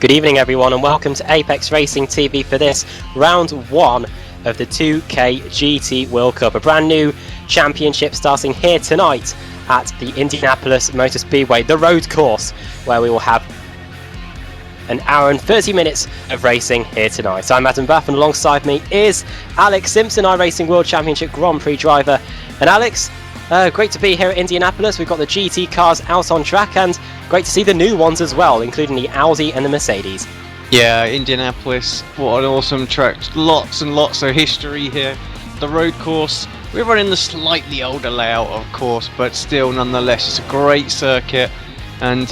Good evening everyone and welcome to Apex Racing TV for this round 1 of the 2K GT World Cup. A brand new championship starting here tonight at the Indianapolis Motor Speedway, the road course, where we will have an hour and 30 minutes of racing here tonight. I'm Adam Bath and alongside me is Alex Simpson, iRacing World Championship Grand Prix driver. And Alex, great to be here at Indianapolis. We've got the GT cars out on track and great to see the new ones as well, including the Audi and the Mercedes. Yeah, Indianapolis, what an awesome track. Lots and lots of history here. The road course, we're running the slightly older layout of course, but still nonetheless it's a great circuit, and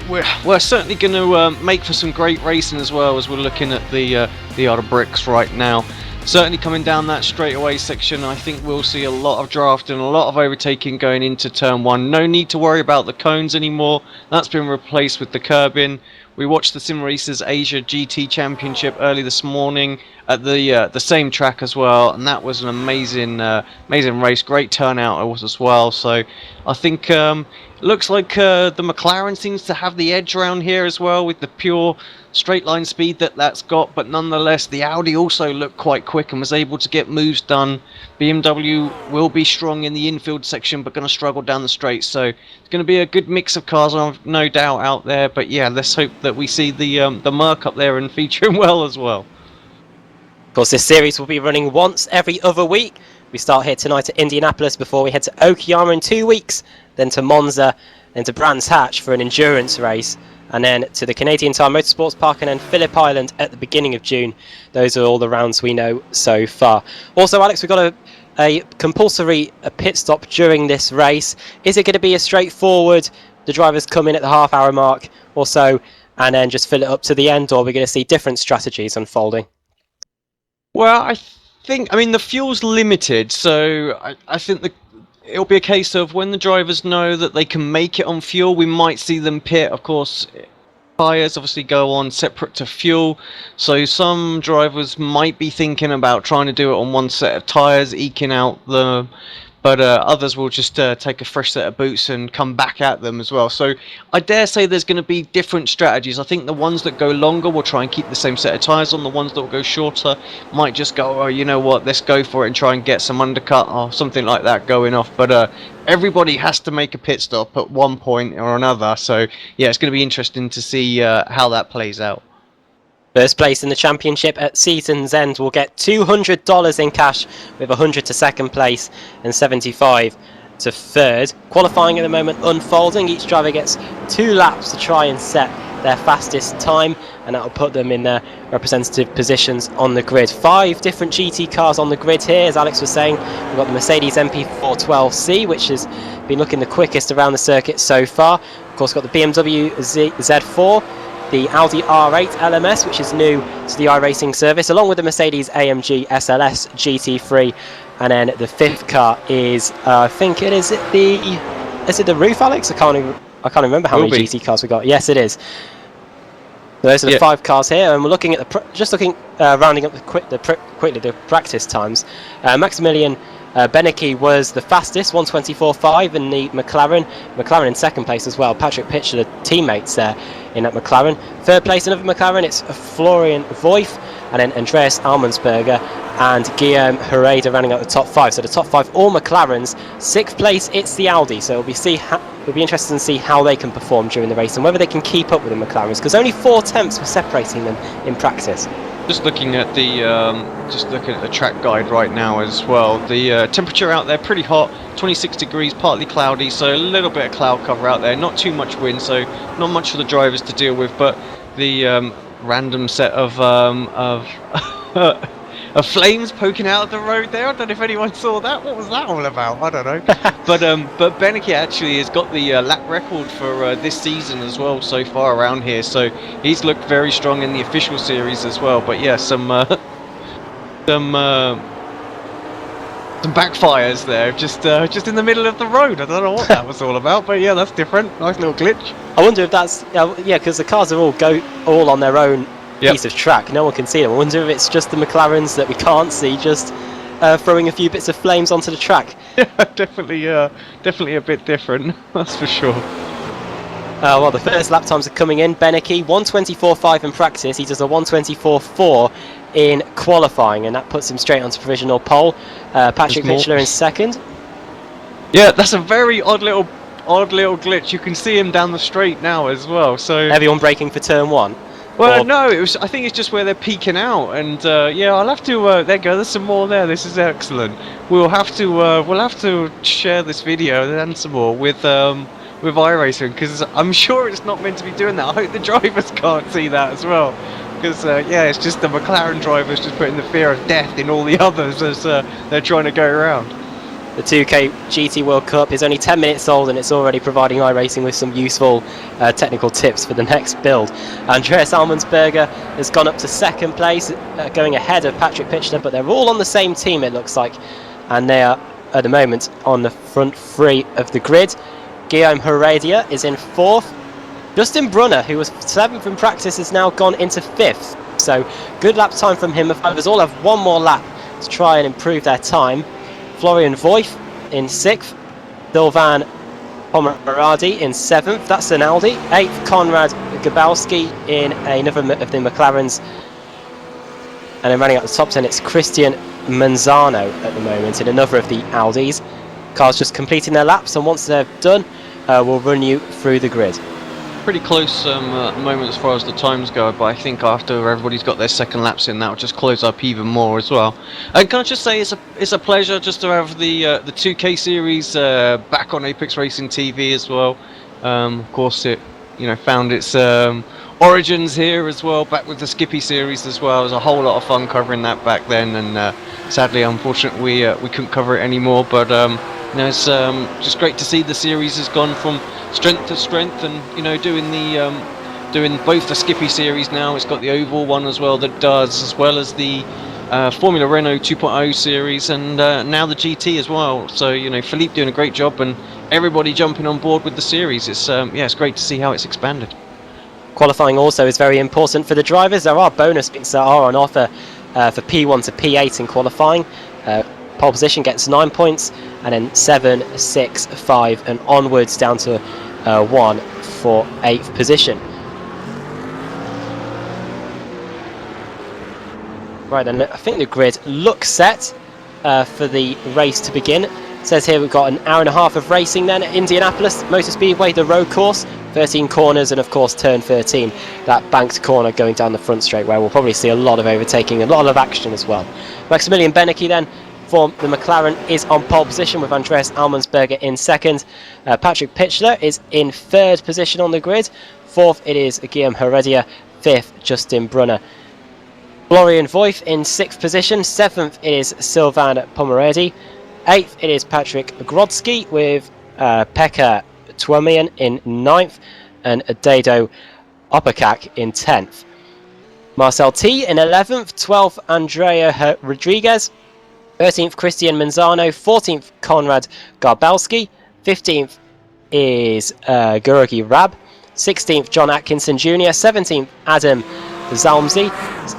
we're certainly going to make for some great racing as well, as we're looking at the other bricks right now. Certainly coming down that straightaway section, I think we'll see a lot of drafting, a lot of overtaking going into turn 1. No need to worry about the cones anymore. That's been replaced with the curbing. We watched the Sim Racers Asia GT Championship early this morning at the same track as well, and that was an amazing race. Great turnout as well. So I think looks like the McLaren seems to have the edge around here as well, with the pure straight line speed that's got, but nonetheless the Audi also looked quite quick and was able to get moves done. BMW will be strong in the infield section but going to struggle down the straight, so it's going to be a good mix of cars, no doubt, out there. But yeah, let's hope that we see the Merc up there and featuring well as well. Of course, this series will be running once every other week. We start here tonight at Indianapolis before we head to Okayama in 2 weeks, then to Monza, then to Brands Hatch for an endurance race, and then to the Canadian Tire Motorsports Park, and then Phillip Island at the beginning of June. Those are all the rounds we know so far. Also, Alex, we've got a compulsory pit stop during this race. Is it going to be a straightforward, the drivers come in at the half-hour mark or so, and then just fill it up to the end, or are we going to see different strategies unfolding? Well, I mean, the fuel's limited, so I think it'll be a case of when the drivers know that they can make it on fuel, we might see them pit. Of course, tyres obviously go on separate to fuel, so some drivers might be thinking about trying to do it on one set of tyres, eking out but others will just take a fresh set of boots and come back at them as well. So I dare say there's going to be different strategies. I think the ones that go longer will try and keep the same set of tyres on. The ones that will go shorter might just go, oh, you know what, let's go for it and try and get some undercut or something like that going off. But everybody has to make a pit stop at one point or another. So yeah, it's going to be interesting to see how that plays out. First place in the championship at season's end will get $200 in cash, with 100 to second place and 75 to third. Qualifying at the moment unfolding. Each driver gets 2 laps to try and set their fastest time, and that will put them in their representative positions on the grid. 5 different GT cars on the grid here, as Alex was saying. We've got the Mercedes MP412C, which has been looking the quickest around the circuit so far. Of course, we've got the BMW Z4, the Audi R8 LMS, which is new to the iRacing service, along with the Mercedes AMG SLS GT3, and then the 5th car is, I think it is the Roof, Alex? I can't remember how many GT cars we got. Yes, it is. So those are the 5 cars here, and we're looking at rounding up quickly the practice times. Maximilian Benecke was the fastest, 1:24.5 in the McLaren in second place as well. Patrick Pitcher, the teammates there in that McLaren. Third place, another McLaren, it's Florian Voith, and then Andreas Almensberger and Guillaume Herrera rounding out the top 5. So the top 5 all McLarens. 6th place, it's the Audi, so it'll be interesting to see how they can perform during the race and whether they can keep up with the McLarens, because only 4 tenths were separating them in practice. Just looking at the track guide right now as well. The temperature out there pretty hot, 26 degrees, partly cloudy, so a little bit of cloud cover out there. Not too much wind, so not much for the drivers to deal with. But the random set of flames poking out of the road there. I don't know if anyone saw that. What was that all about? I don't know. But Benecke actually has got the lap record for this season as well so far around here. So he's looked very strong in the official series as well. But yeah, some backfires there, just in the middle of the road. I don't know what that was all about, but yeah, that's different. Nice little glitch. I wonder if that's because the cars are all on their own piece of track. No one can see them. I wonder if it's just the McLarens that we can't see, just throwing a few bits of flames onto the track. Yeah, definitely a bit different. That's for sure. Well, the first lap times are coming in. Beneke, 1:24.5 in practice. He does a 1:24.4 in qualifying, and that puts him straight onto provisional pole. Patrick Pitchler in second. Yeah, that's a very odd little glitch. You can see him down the straight now as well. So Everyone braking for turn 1. well, no, it was. I think it's just where they're peeking out, and yeah, I'll have to. There you go. There's some more there. This is excellent. We'll have to share this video and some more with iRacing, because I'm sure it's not meant to be doing that. I hope the drivers can't see that as well, because yeah, it's just the McLaren drivers just putting the fear of death in all the others as they're trying to go around. The 2K GT World Cup is only 10 minutes old, and it's already providing iRacing with some useful technical tips for the next build. Andreas Almensberger has gone up to second place, going ahead of Patrick Pitchler, but they're all on the same team, it looks like, and they are at the moment on the front three of the grid. Guillaume Heredia is in fourth. Justin Brunner, who was seventh in practice, has now gone into fifth, so good lap time from him. The others all have one more lap to try and improve their time. Florian Voigt in 6th, Sylvain Pomeradi in 7th, that's an Audi. 8th, Konrad Gabalski in another of the McLarens. And then running out the top 10, it's Christian Manzano at the moment in another of the Audis. Cars just completing their laps, and once they're done, we'll run you through the grid. Pretty close at the moment as far as the times go, but I think after everybody's got their second laps in, that'll just close up even more as well. And can I just say, it's a pleasure just to have the 2K series back on Apex Racing TV as well. Of course, it found its origins here as well, back with the Skippy series as well. It was a whole lot of fun covering that back then, and sadly, unfortunately, we couldn't cover it anymore. But it's just great to see the series has gone from strength to strength, and doing both the Skippy series now. It's got the oval one as well that does, as well as the Formula Renault 2.0 series, and now the GT as well. So Philippe doing a great job, and everybody jumping on board with the series. It's it's great to see how it's expanded. Qualifying also is very important for the drivers. There are bonus points that are on offer for P1 to P8 in qualifying. Pole position gets 9 points, and then 7, 6, 5 and onwards down to 1 for 8th position. Right then, I think the grid looks set for the race to begin. It says here we've got an hour and a half of racing then at Indianapolis Motor Speedway, the road course, 13 corners, and of course turn 13, that banked corner going down the front straight, where we'll probably see a lot of overtaking, a lot of action as well. Maximilian Beneke then for the McLaren is on pole position with Andreas Almensberger in second. Patrick Pitchler is in third position on the grid. Fourth it is Guillaume Heredia. Fifth, Justin Brunner. Florian Voigt in sixth position. Seventh it is Sylvain Pomeradi. Eighth it is Patrick Grodsky with Pekka Tuomian in ninth, and Dado Opakak in 10th. Marcel T in 11th, 12th Andrea Rodriguez, 13th Christian Manzano, 14th Konrad Garbelski, 15th is Gurugi Rab, 16th John Atkinson Jr., 17th Adam Zalmzi,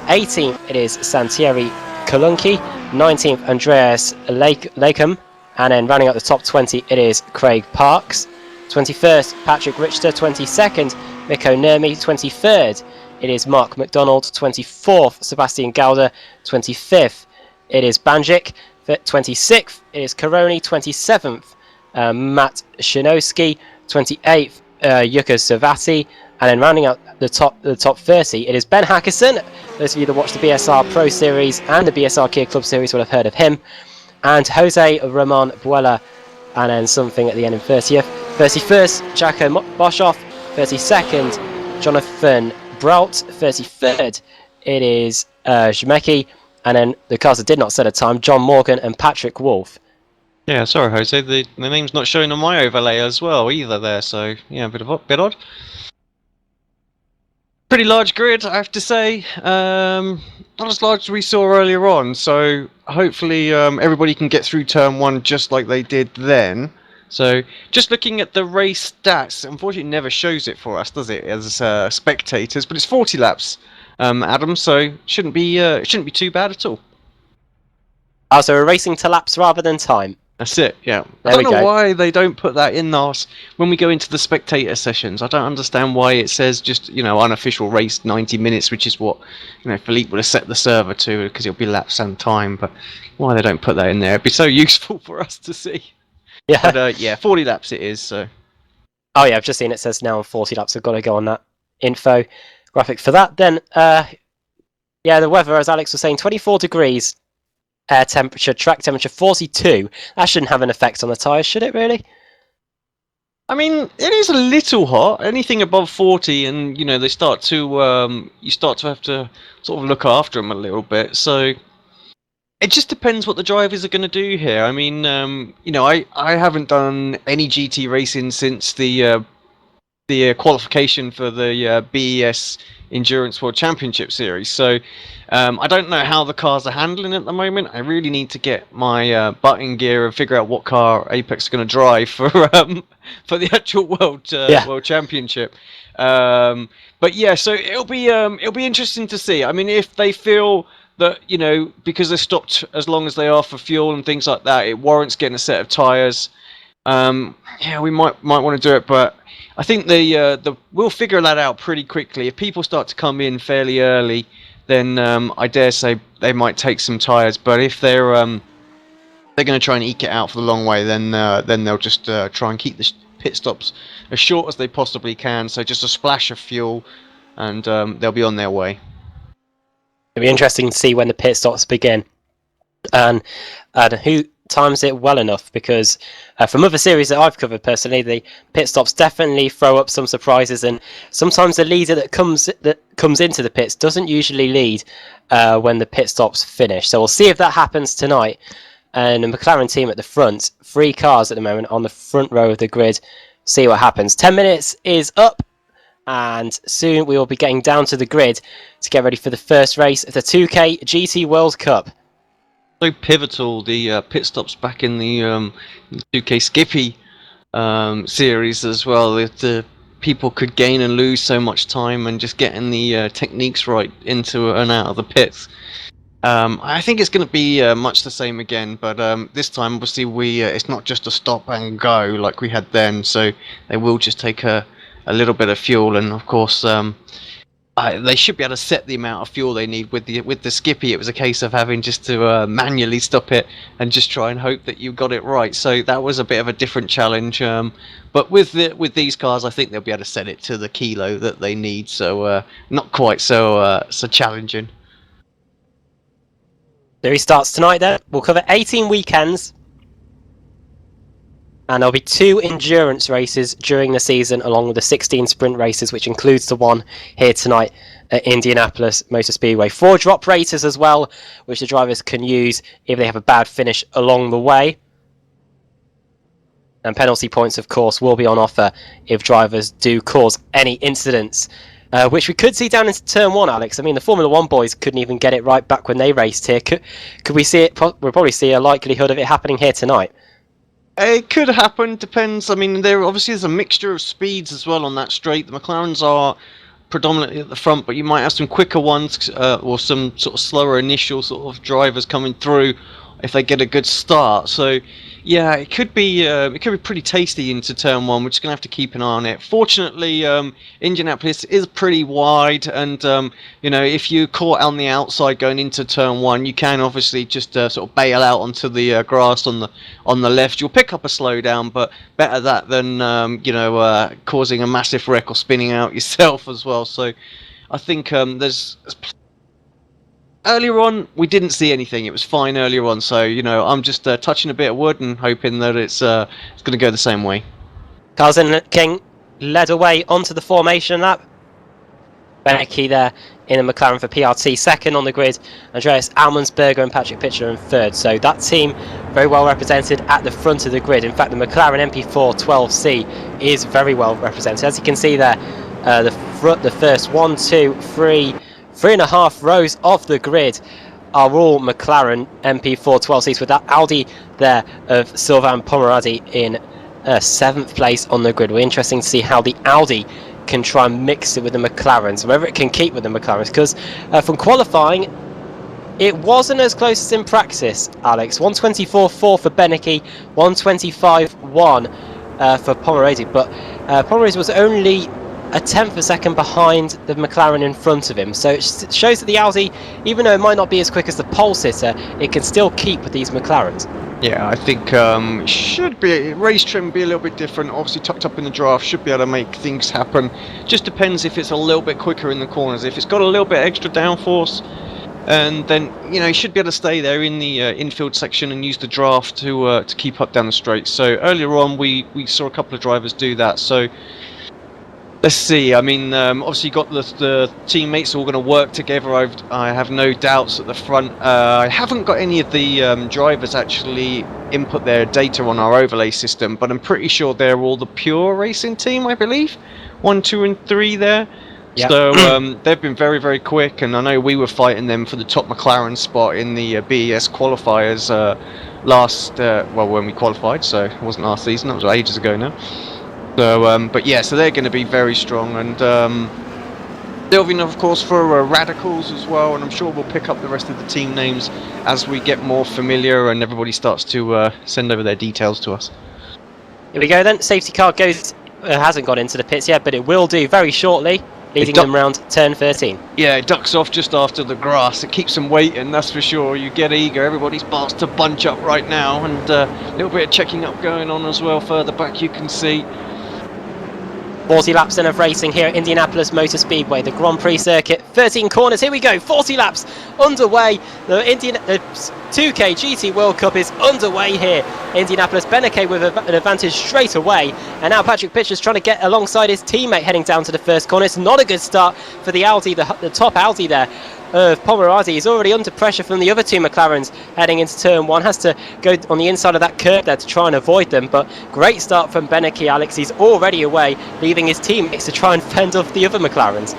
18th it is Santieri Kolunki, 19th Andreas Lakem, and then running up the top 20 it is Craig Parks, 21st Patrick Richter, 22nd Mikko Nurmi, 23rd it is Mark McDonald, 24th Sebastian Gauder, 25th it is Banjic, 26th it is Karoni, 27th Matt Shinowski, 28th Yuka Savati, and then rounding out the top 30 it is Ben Hackerson. Those of you that watch the BSR Pro Series and the BSR Kia Club Series will have heard of him, and Jose Ramon Buela, and then something at the end in 30th. 31st Jaco Boshoff, 32nd Jonathan Brault, 33rd it is Zmecki, and then the cars that did not set a time, John Morgan and Patrick Wolf. Yeah, sorry Jose, the name's not showing on my overlay as well either there, so yeah, a bit odd. Pretty large grid, I have to say. Not as large as we saw earlier on, so hopefully everybody can get through turn 1 just like they did then. So just looking at the race stats, unfortunately it never shows it for us, does it, as spectators, but it's 40 laps, Adam, so shouldn't be too bad at all. So we're racing to laps rather than time. That's it, yeah. I There we don't know go. why they don't put that in us when we go into the spectator sessions. I don't understand why it says just, unofficial race 90 minutes, which is what, Philippe would have set the server to because it'll be laps and time. But why they don't put that in there? It'd be so useful for us to see. Yeah. But yeah, 40 laps it is, so. Oh yeah, I've just seen it says now 40 laps. I've got to go on that info graphic for that. Then, yeah, the weather, as Alex was saying, 24 degrees. Air temperature, track temperature 42. That shouldn't have an effect on the tyres, should it really? I mean, it is a little hot. Anything above 40, and they start to you start to have to sort of look after them a little bit. So it just depends what the drivers are going to do here. I mean, I haven't done any GT racing since the qualification for the BES Endurance World Championship Series. So I don't know how the cars are handling at the moment. I really need to get my butt in gear and figure out what car Apex is going to drive for the actual World Championship. But yeah, so it'll be interesting to see. I mean, if they feel that because they stopped as long as they are for fuel and things like that, it warrants getting a set of tyres. Yeah, we might want to do it, but I think we'll figure that out pretty quickly. If people start to come in fairly early, then I dare say they might take some tyres. But if they're going to try and eke it out for the long way, then they'll just try and keep the pit stops as short as they possibly can. So just a splash of fuel, and they'll be on their way. It'll be interesting to see when the pit stops begin, and who times it well enough, because from other series that I've covered personally, the pit stops definitely throw up some surprises, and sometimes the leader that comes into the pits doesn't usually lead when the pit stops finish. So we'll see if that happens tonight. And the McLaren team at the front, 3 cars at the moment on the front row of the grid. See what happens. 10 minutes is up, and soon we will be getting down to the grid to get ready for the first race of the 2K GT World Cup. So pivotal, the pit stops back in the 2K Skippy series as well. The people could gain and lose so much time, and just getting the techniques right into and out of the pits. I think it's going to be much the same again, but this time obviously it's not just a stop and go like we had then, so they will just take a little bit of fuel, and of course they should be able to set the amount of fuel they need. With the Skippy, it was a case of having just to manually stop it and just try and hope that you got it right. So that was a bit of a different challenge. But with these cars, I think they'll be able to set it to the kilo that they need. So not quite so challenging. Series starts tonight then. We'll cover 18 weekends, and there'll be 2 endurance races during the season, along with the 16 sprint races, which includes the one here tonight at Indianapolis Motor Speedway. 4 drop races as well, which the drivers can use if they have a bad finish along the way. And penalty points, of course, will be on offer if drivers do cause any incidents. Which we could see down into Turn 1, Alex. I mean, the Formula 1 boys couldn't even get it right back when they raced here. Could we see it? We'll probably see a likelihood of it happening here tonight. It could happen, depends. I mean, there obviously is a mixture of speeds as well on that straight. The McLarens are predominantly at the front, but you might have some quicker ones or some sort of slower initial sort of drivers coming through if they get a good start. So yeah, it could be pretty tasty into Turn 1. We're just gonna have to keep an eye on it. Fortunately, Indianapolis is pretty wide, and if you caught on the outside going into Turn 1, you can obviously just sort of bail out onto the grass on the left. You'll pick up a slowdown, but better that than causing a massive wreck or spinning out yourself as well. So I think there's earlier on, we didn't see anything. It was fine earlier on, so I'm just touching a bit of wood and hoping that it's going to go the same way. Carlson King led away onto the formation lap. Benecke there in a McLaren for PRT, second on the grid. Andreas Almonsberger and Patrick Pitcher in third. So that team very well represented at the front of the grid. In fact, the McLaren MP4 12C is very well represented. As you can see there, the first 1, 2, 3, 3.5 rows of the grid are all McLaren MP4 12Cs, with that Audi there of Sylvain Pomeradi in 7th place on the grid. We're interesting to see how the Audi can try and mix it with the McLarens, whether it can keep with the McLarens, because from qualifying It wasn't as close as in practice, Alex. 124.4 for Beneke, 125.1 for Pomerade, but Pomerade was only a tenth of a second behind the McLaren in front of him. So it shows that the Audi, even though it might not be as quick as the pole sitter, it can still keep with these McLarens. Yeah, I think should be race trim be a little bit different. Obviously, tucked up in the draft should be able to make things happen. Just depends if it's a little bit quicker in the corners. If it's got a little bit extra downforce, and then you should be able to stay there in the infield section and use the draft to keep up down the straight. So earlier on, we saw a couple of drivers do that. So let's see. I mean, obviously, you got the teammates all going to work together. I have no doubts at the front. I haven't got any of the drivers actually input their data on our overlay system, but I'm pretty sure they're all the pure racing team, I believe. 1, 2, and 3 there. Yep. So they've been very, very quick, and I know we were fighting them for the top McLaren spot in the BES qualifiers when we qualified. So it wasn't last season; that was ages ago now. So, but yeah, so they're going to be very strong, and Sylvian, of course, for Radicals as well, and I'm sure we'll pick up the rest of the team names as we get more familiar and everybody starts to send over their details to us. Here we go then. Safety car hasn't got into the pits yet, but it will do very shortly, leading them round turn 13. Yeah, it ducks off just after the grass. It keeps them waiting, that's for sure. You get eager. Everybody starts to bunch up right now, and a little bit of checking up going on as well. Further back, you can see 40 laps then of racing here at Indianapolis Motor Speedway, the Grand Prix circuit. 13 corners, here we go, 40 laps underway. The 2K GT World Cup is underway here. Indianapolis, Beneke with an advantage straight away. And now Patrick Pitcher's trying to get alongside his teammate heading down to the first corner. It's not a good start for the Audi, the top Audi there of Pomerade. He's already under pressure from the other two McLarens heading into turn 1. Has to go on the inside of that curb there to try and avoid them, but great start from Beneke, Alex. He's already away, leaving his teammates to try and fend off the other McLarens.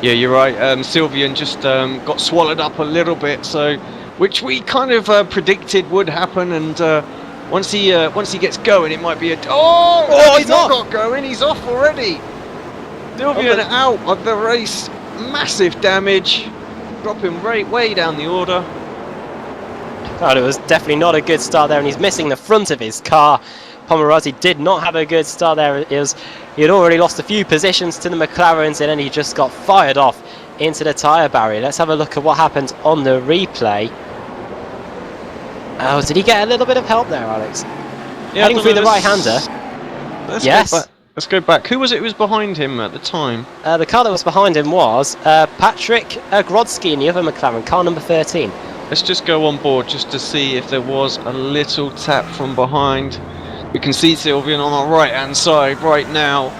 Yeah, you're right. Sylvian just got swallowed up a little bit, so which we kind of predicted would happen, and once he gets going, it might be a he's not got going. He's off already. Sylvian out of the race. Massive damage, dropping way down the order. God, it was definitely not a good start there, and he's missing the front of his car. Pomerade did not have a good start there. He had already lost a few positions to the McLarens, and then he just got fired off into the tyre barrier. Let's have a look at what happened on the replay. Oh, did he get a little bit of help there, Alex? Yeah, heading through the right-hander. Yes. Let's go back. Who was it who was behind him at the time? The car that was behind him was Patrick Grodsky in the other McLaren, car number 13. Let's just go on board just to see if there was a little tap from behind. We can see Sylvian on our right-hand side right now.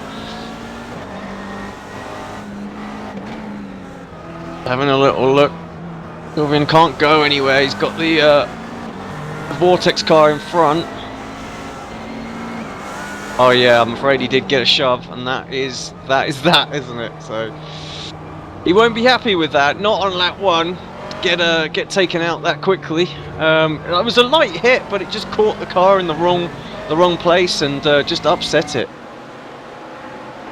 Having a little look. Sylvian can't go anywhere. He's got the Vortex car in front. Oh yeah, I'm afraid he did get a shove, and that is that, isn't it? So he won't be happy with that. Not on lap 1. Get taken out that quickly. It was a light hit, but it just caught the car in the wrong place and just upset it.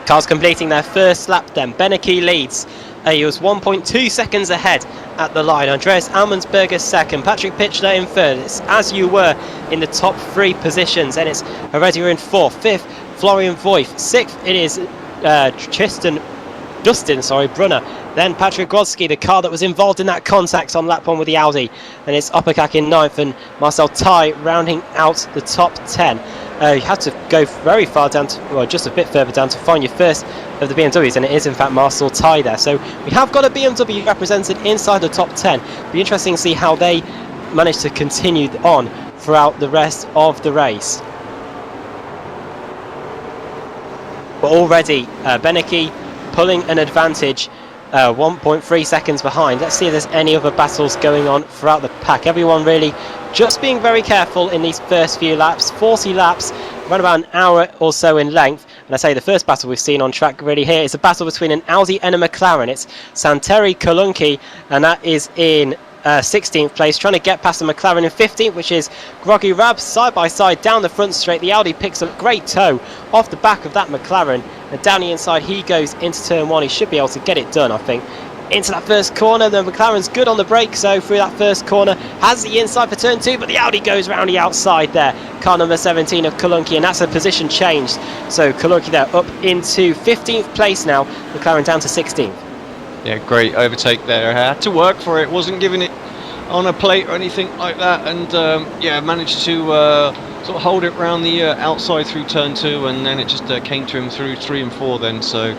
Cars completing their first lap then. Beneke leads. He was 1.2 seconds ahead at the line. Andreas Almensberger second. Patrick Pitcher in third. It's as you were in the top 3 positions. And it's Heredia in 4th. 5th, Florian Voigt. 6th, it is Dustin Brunner. Then Patrick Grodsky, the car that was involved in that contact on lap 1 with the Audi. And it's Uppercack in 9th, and Marcel Tai rounding out the top 10. You had to go very far down just a bit further down to find your first of the BMWs, and it is in fact Marcel Tai there. So we have got a BMW represented inside the top 10. Be interesting to see how they manage to continue on throughout the rest of the race. But already Beneke pulling an advantage, 1.3 seconds behind. Let's see if there's any other battles going on throughout the pack. Everyone really just being very careful in these first few laps. 40 laps, around about an hour or so in length. And I say the first battle we've seen on track really here is a battle between an Audi and a McLaren. It's Santeri Kolunki, and that is in 16th place, trying to get past the McLaren in 15th, which is Groggy Rab, side by side down the front straight. The Audi picks a great toe off the back of that McLaren, and down the inside he goes into turn 1. He should be able to get it done, I think. into that first corner. The McLaren's good on the brake, so through that first corner, has the inside for turn 2, but the Audi goes round the outside there. Car number 17 of Kulunki, and that's a position change. So Kulunki there up into 15th place now, McLaren down to 16th. Yeah, great overtake there. Had to work for it, wasn't giving it on a plate or anything like that, and yeah, managed to sort of hold it round the outside through turn 2, and then it just came to him through 3 and 4 then, so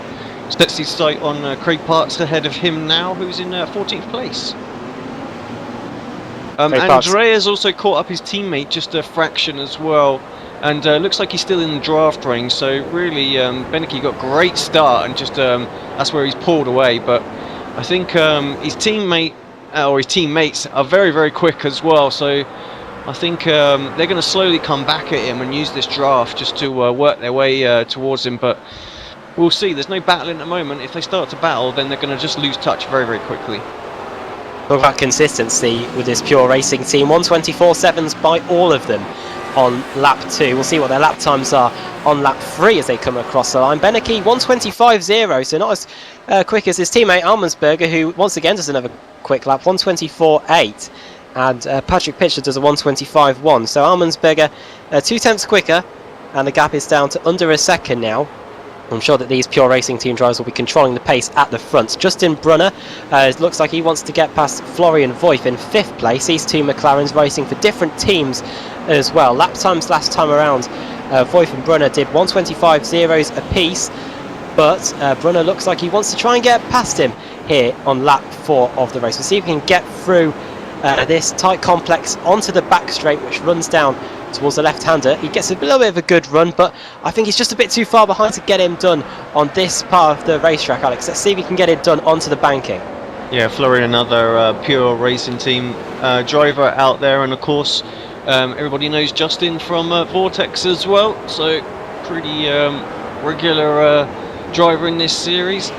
sets his sight on Craig Parks ahead of him now, who's in 14th place. Andrea's also caught up his teammate just a fraction as well, and looks like he's still in the draft range, so really Beneke got a great start, and just that's where he's pulled away, but I think his teammate or his teammates are very, very quick as well, so I think they're going to slowly come back at him and use this draft just to work their way towards him, but we'll see. There's no battling at the moment. If they start to battle, then they're going to just lose touch very, very quickly. Talk about consistency with this Pure Racing team. 124.7s by all of them on lap 2. We'll see what their lap times are on lap 3 as they come across the line. Beneke 125.0, so not as quick as his teammate Almensberger, who once again does another quick lap, 124.8. And Patrick Pitcher does a 125.1. So Almensberger 2 tenths quicker, and the gap is down to under a second now. I'm sure that these Pure Racing team drivers will be controlling the pace at the front. Justin Brunner, it looks like he wants to get past Florian Voigt in 5th place. These two McLarens racing for different teams as well. Lap times last time around, Voigt and Brunner did 125.0s apiece, but Brunner looks like he wants to try and get past him here on lap 4 of the race. We'll see if he can get through this tight complex onto the back straight, which runs down towards the left-hander. He gets a little bit of a good run, but I think he's just a bit too far behind to get him done on this part of the racetrack, Alex. Let's see if he can get it done onto the banking. Yeah, Florian, another Pure Racing team driver out there, and of course everybody knows Justin from Vortex as well, so pretty regular driver in this series.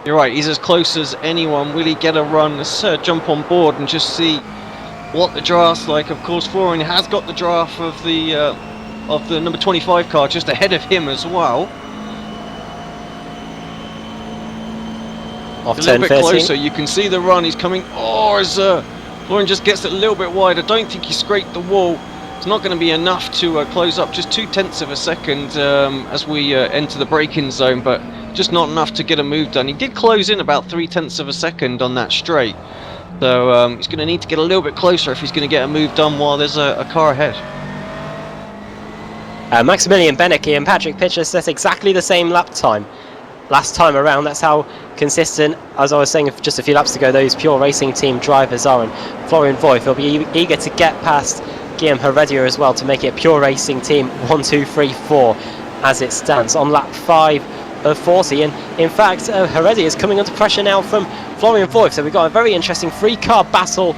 You're right, he's as close as anyone. Will he get a run? Let's jump on board and just see what the draft's like. Of course, Florian has got the draft of the number 25 car just ahead of him as well. Off a little bit 13. closer, you can see the run. He's coming. Oh, as Florian just gets it a little bit wide. I don't think he scraped the wall. It's not going to be enough to close up. Just 2 tenths of a second as we enter the braking zone, but just not enough to get a move done. He did close in about 3 tenths of a second on that straight. So he's going to need to get a little bit closer if he's going to get a move done while there's a car ahead. Maximilian Beneke and Patrick Pitcher set exactly the same lap time last time around. That's how consistent, as I was saying just a few laps ago, those Pure Racing team drivers are. And Florian Voigt will be eager to get past Guillaume Heredia as well to make it a Pure Racing team 1, 2, 3, 4 as it stands on lap 5 of 40, and in fact Heredia is coming under pressure now from Florian Voigt, so we've got a very interesting 3-car battle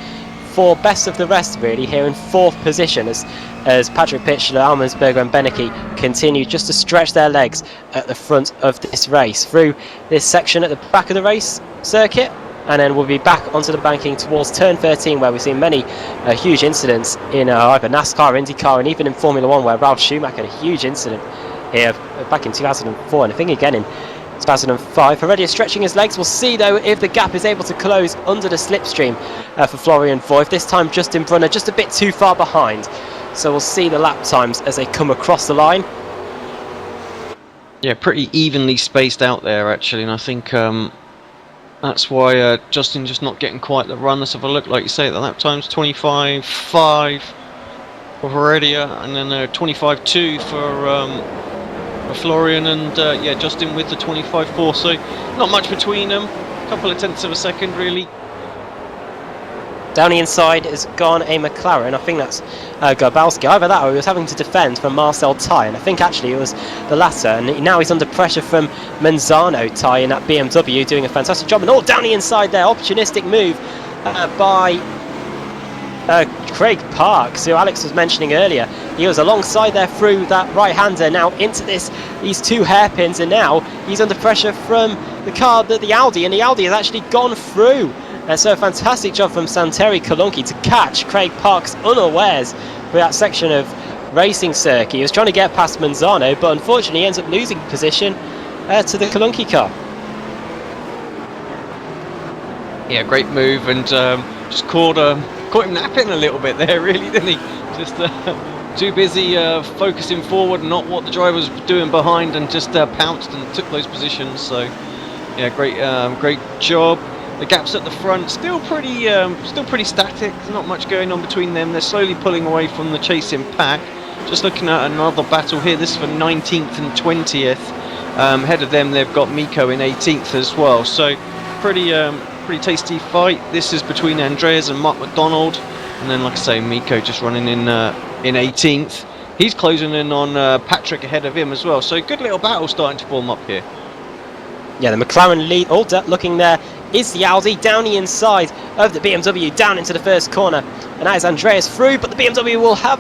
for best of the rest really here in 4th position as Patrick Pitcher, Almensberger and Beneke continue just to stretch their legs at the front of this race through this section at the back of the race circuit, and then we'll be back onto the banking towards turn 13, where we've seen many huge incidents in either NASCAR, IndyCar and even in Formula 1, where Ralf Schumacher had a huge incident here back in 2004, and I think again in 2005. Heredia stretching his legs. We'll see though if the gap is able to close under the slipstream for Florian Voigt. This time Justin Brunner just a bit too far behind, so we'll see the lap times as they come across the line. Yeah, pretty evenly spaced out there actually, and I think that's why Justin just not getting quite the run. Let's have a look. Like you say, the lap times 25.5 for Heredia, and then 25.2 for Florian, and yeah, Justin with the 25.4, so not much between them, a couple of tenths of a second really. Down the inside has gone a McLaren. I think that's Garbowski. Either that or he was having to defend from Marcel Ty, and I think actually it was the latter, and now he's under pressure from Manzano Ty in that BMW, doing a fantastic job. And all down the inside there, opportunistic move by Craig Parks, who Alex was mentioning earlier. He was alongside there through that right-hander, now into these 2 hairpins, and now he's under pressure from the Audi, and the Audi has actually gone through. And so a fantastic job from Santeri Kulunki to catch Craig Parks unawares for that section of racing circuit. He was trying to get past Manzano, but unfortunately he ends up losing position to the Kulunki car. Yeah, great move, and just caught him napping a little bit there, really, didn't he? Just too busy focusing forward, not what the driver was doing behind, and just pounced and took those positions. So, yeah, great job. The gaps at the front still pretty static. There's not much going on between them. They're slowly pulling away from the chasing pack. Just looking at another battle here. This is for 19th and 20th. Ahead of them, they've got Miko in 18th as well. So, pretty tasty fight. This is between Andreas and Mark McDonald, and then, like I say, Miko just running in 18th. He's closing in on Patrick ahead of him as well. So, good little battle starting to form up here. Yeah, the McLaren lead. All looking there is the Audi down the inside of the BMW, down into the first corner, and that is Andreas through. But the BMW will have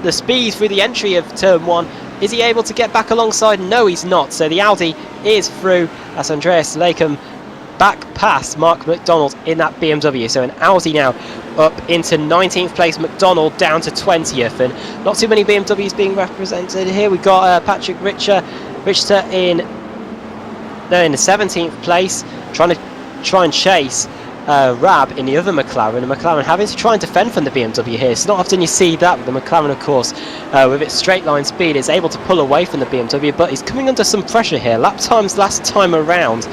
the speed through the entry of turn 1. Is he able to get back alongside? No, he's not. So the Audi is through. That's Andreas Lakem back past Mark McDonald in that BMW. So an Audi now up into 19th place, McDonald down to 20th, and not too many BMWs being represented here. We've got Patrick Richter in the 17th place, trying and chase Rab in the other McLaren, and McLaren having to try and defend from the BMW here. It's not often you see that, but the McLaren, of course, with its straight line speed, is able to pull away from the BMW, but he's coming under some pressure here. Lap times last time around,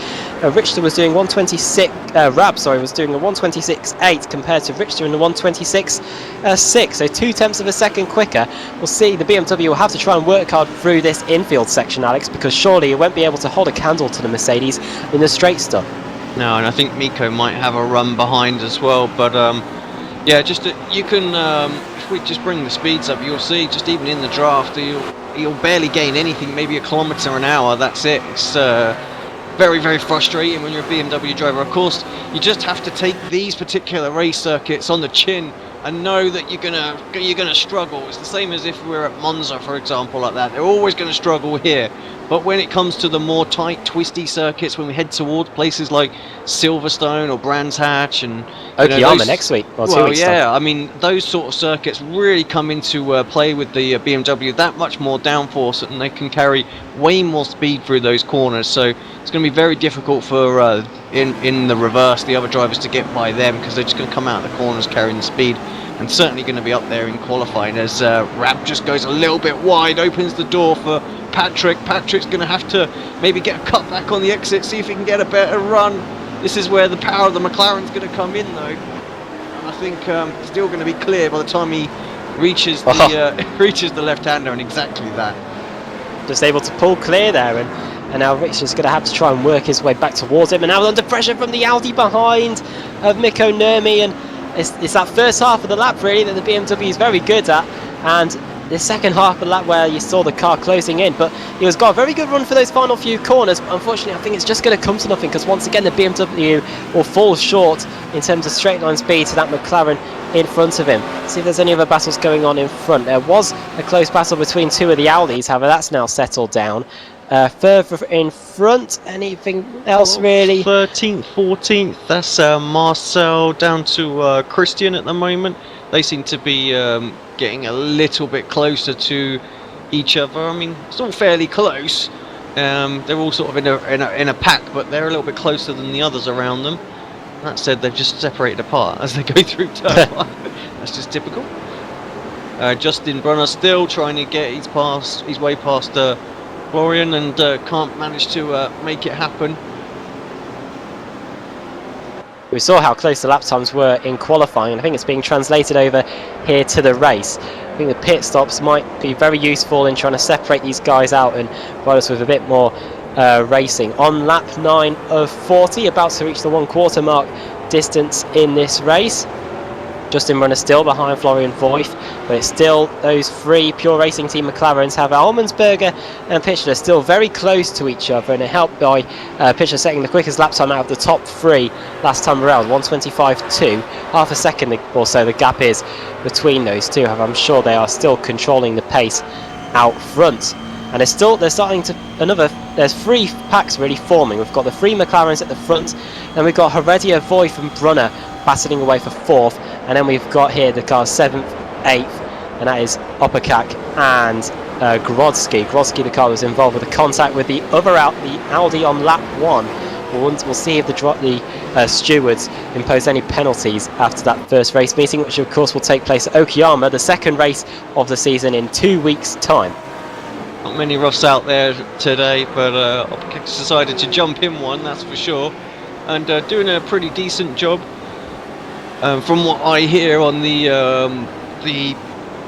Richter was doing 126, Rab, was doing a 126.8 compared to Richter in the 126.6, so 2/10 of a second quicker. We'll see the BMW will have to try and work hard through this infield section, Alex, because surely it won't be able to hold a candle to the Mercedes in the straight stuff. No, and I think Miko might have a run behind as well, but yeah, just you can if we just bring the speeds up, you'll see just even in the draft he'll barely gain anything, maybe a kilometre an hour. That's it. It's very frustrating when you're a BMW driver. Of course, you just have to take these particular race circuits on the chin and know that you're gonna struggle. It's the same as if we're at Monza, for example, like that. They're always going to struggle here. But when it comes to the more tight, twisty circuits, when we head towards places like Silverstone or Brands Hatch and Okayama next week, or 2 weeks time. I mean, those sort of circuits really come into play with the BMW. That much more downforce, and they can carry way more speed through those corners. So it's going to be very difficult for in the reverse, the other drivers to get by them, because they're just going to come out of the corners carrying the speed, and certainly going to be up there in qualifying as Rab just goes a little bit wide, opens the door for Patrick. Patrick's going to have to maybe get a cut back on the exit, see if he can get a better run. This is where the power of the McLaren's going to come in, though. And I think still going to be clear by the time he reaches the reaches the left-hander, and exactly that. Just able to pull clear there, and now Richard's going to have to try and work his way back towards him, and now under pressure from the Audi behind of Mikko Nurmi, and it's that first half of the lap really that the BMW is very good at, and the second half of the lap where you saw the car closing in, but he has got a very good run for those final few corners. But unfortunately, I think it's just going to come to nothing, because once again the BMW will fall short in terms of straight line speed to that McLaren in front of him. See if there's any other battles going on in front. There was a close battle between two of the Audis, however that's now settled down. Further in front, anything else really? 13th, 14th, that's Marcel down to Christian at the moment. They seem to be getting a little bit closer to each other. I mean, it's all fairly close. They're all sort of in a pack, but they're a little bit closer than the others around them. That said, they've just separated apart as they go through turn 1. That's just typical. Justin Brunner still trying to get his way past Florian, and can't manage to make it happen. We saw how close the lap times were in qualifying, and I think it's being translated over here to the race. I think the pit stops might be very useful in trying to separate these guys out and provide us with a bit more racing. On lap 9 of 40, about to reach the 1/4 mark distance in this race. Justin Runner still behind Florian Voigt, but it's still those three Pure Racing Team McLarens have Almensberger and Pitcher still very close to each other, and helped by Pitcher setting the quickest lap time out of the top three last time around, 1:25.2. Half a second or so the gap is between those two. However, I'm sure they are still controlling the pace out front. And they're starting to there's three packs really forming. We've got the three McLarens at the front, and we've got Heredia, Voigt and Brunner battling away for 4th, and then we've got here the cars 7th, 8th, and that is Opakak and Grodzki. Grodzki, the car was involved with a contact with the Audi on lap 1, We'll see if the stewards impose any penalties after that first race meeting, which of course will take place at Okayama, the second race of the season, in 2 weeks' time. Not many roughs out there today, but Opkicks decided to jump in one, that's for sure, and doing a pretty decent job. From what I hear on the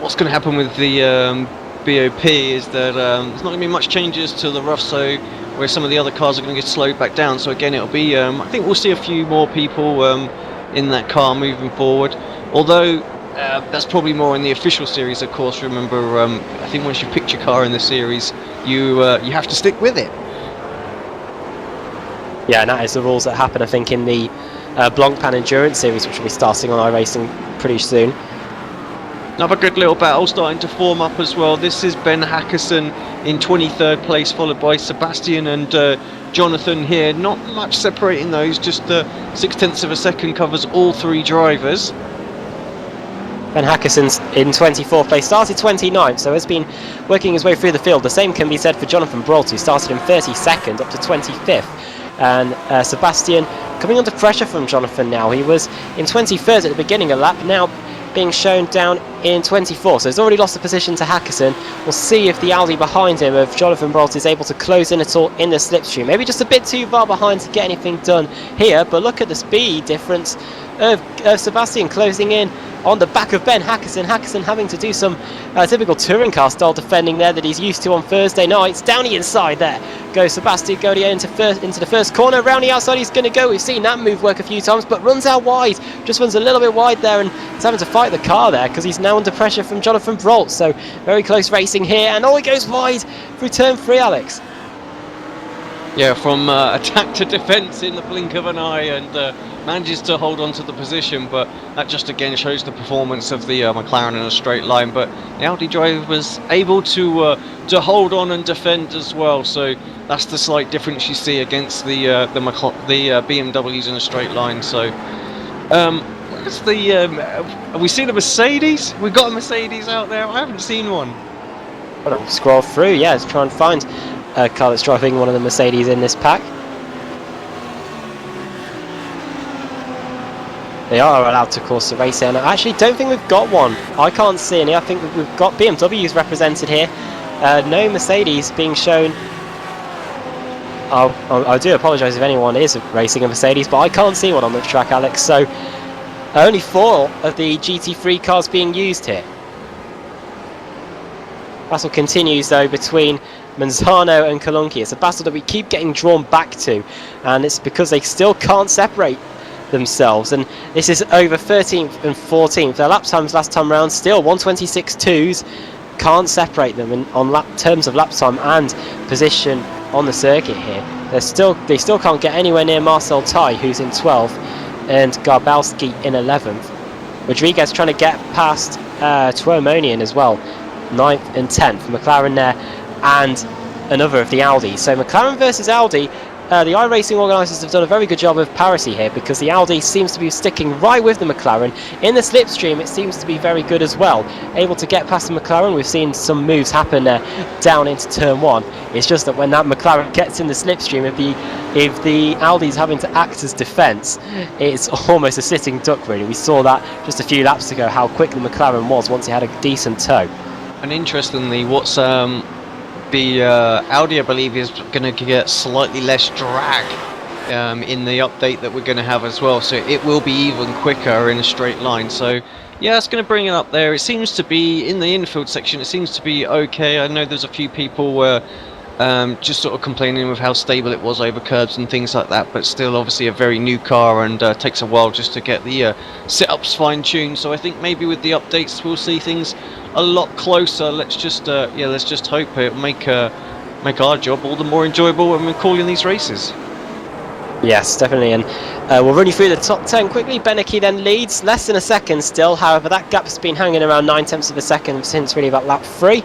what's going to happen with the BOP is that there's not going to be much changes to the rough, so where some of the other cars are going to get slowed back down. So again, it'll be I think we'll see a few more people in that car moving forward. Although that's probably more in the official series, of course. Remember, I think once you picked your car in the series, you have to stick with it. Yeah, and that is the rules that happen, I think, in the Blancpain Endurance Series, which will be starting on iRacing pretty soon. Another good little battle starting to form up as well. This is Ben Hackerson in 23rd place, followed by Sebastian and Jonathan here. Not much separating those, just 0.6 of a second covers all three drivers. Ben Hackerson's in 24th place, started 29th, so has been working his way through the field. The same can be said for Jonathan Brault, who started in 32nd up to 25th. And Sebastian coming under pressure from Jonathan now. He was in 23rd at the beginning of the lap, now being shown down in 24th, so he's already lost the position to Hackerson. We'll see if the Audi behind him of Jonathan Brault is able to close in at all in the slipstream. Maybe just a bit too far behind to get anything done here, but look at the speed difference of Sebastian closing in on the back of Ben Hackerson. Hackerson having to do some typical touring car style defending there that he's used to on Thursday nights. Down the inside there goes Sebastian Gaudier into the first corner. Round the outside he's going to go. We've seen that move work a few times, but runs out wide. Just runs a little bit wide there, and he's having to fight the car there because he's now under pressure from Jonathan Brault. So very close racing here, and he goes wide through turn 3, Alex. Yeah, from attack to defence in the blink of an eye, and manages to hold on to the position, but that just again shows the performance of the McLaren in a straight line. But the Audi driver was able to hold on and defend as well, so that's the slight difference you see against the BMWs in a straight line. So where's the have we seen a Mercedes? We've got a Mercedes out there. I haven't seen one. I'll scroll through, yeah, to try and find a car that's driving one of the Mercedes in this pack. They are allowed to course the race here, and I actually don't think we've got one. I can't see any. I think we've got BMWs represented here. No Mercedes being shown. I do apologise if anyone is racing a Mercedes, but I can't see one on the track, Alex. So only 4 of the GT3 cars being used here. Battle continues though between Manzano and Kalunki. It's a battle that we keep getting drawn back to, and it's because they still can't separate themselves, and this is over 13th and 14th. Their lap times last time round still 1:26.2s. Can't separate them on terms of lap time and position on the circuit here. They still can't get anywhere near Marcel Tai, who's in 12th, and Garbowski in 11th. Rodriguez trying to get past Tuomonian as well, 9th and 10th. McLaren there, and another of the Audi. So McLaren versus Audi. The iRacing organisers have done a very good job of parity here, because the Audi seems to be sticking right with the McLaren. In the slipstream it seems to be very good as well, able to get past the McLaren. We've seen some moves happen down into turn 1. It's just that when that McLaren gets in the slipstream, if the Audi's having to act as defence, it's almost a sitting duck really. We saw that just a few laps ago, how quick the McLaren was once it had a decent tow. And interestingly, what's the Audi, I believe, is going to get slightly less drag in the update that we're going to have as well, so it will be even quicker in a straight line. So yeah, it's going to bring it up there. It seems to be in the infield section, it seems to be okay. I know there's a few people just sort of complaining with how stable it was over curbs and things like that, but still obviously a very new car, and takes a while just to get the setups fine-tuned. So I think maybe with the updates we'll see things a lot closer. Let's just hope it make our job all the more enjoyable when we're calling these races. Yes, definitely, and we'll run you through the top 10 quickly. Benecke then leads, less than a second still. However, that gap's been hanging around 9/10 of a second since really about lap 3.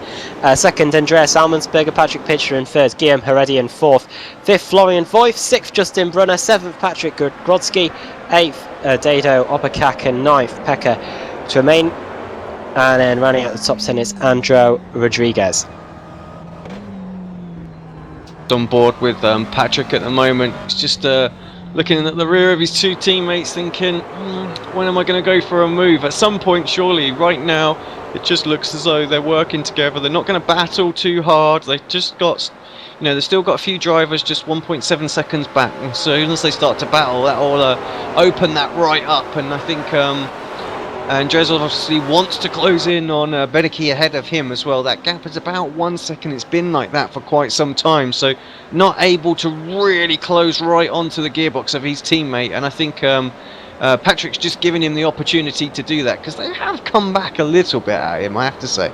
Second, Andreas Almensberger, Patrick Pitcher in third, Guillaume Heredian fourth, fifth, Florian Voigt, sixth, Justin Brunner, seventh, Patrick Grodzki, eighth, Dado Opakak, and ninth, Pekka Tremaine. And then running at the top 10 is Andrew Rodriguez. on board with Patrick at the moment. He's just looking at the rear of his two teammates thinking, when am I going to go for a move? At some point, surely. Right now, it just looks as though they're working together. They're not going to battle too hard. They've just got, they've still got a few drivers just 1.7 seconds back. And so as soon as they start to battle, that will open that right up. And I think Andres obviously wants to close in on Beneke ahead of him as well. That gap is about 1 second. It's been like that for quite some time. So not able to really close right onto the gearbox of his teammate. And I think Patrick's just giving him the opportunity to do that, because they have come back a little bit at him, I have to say.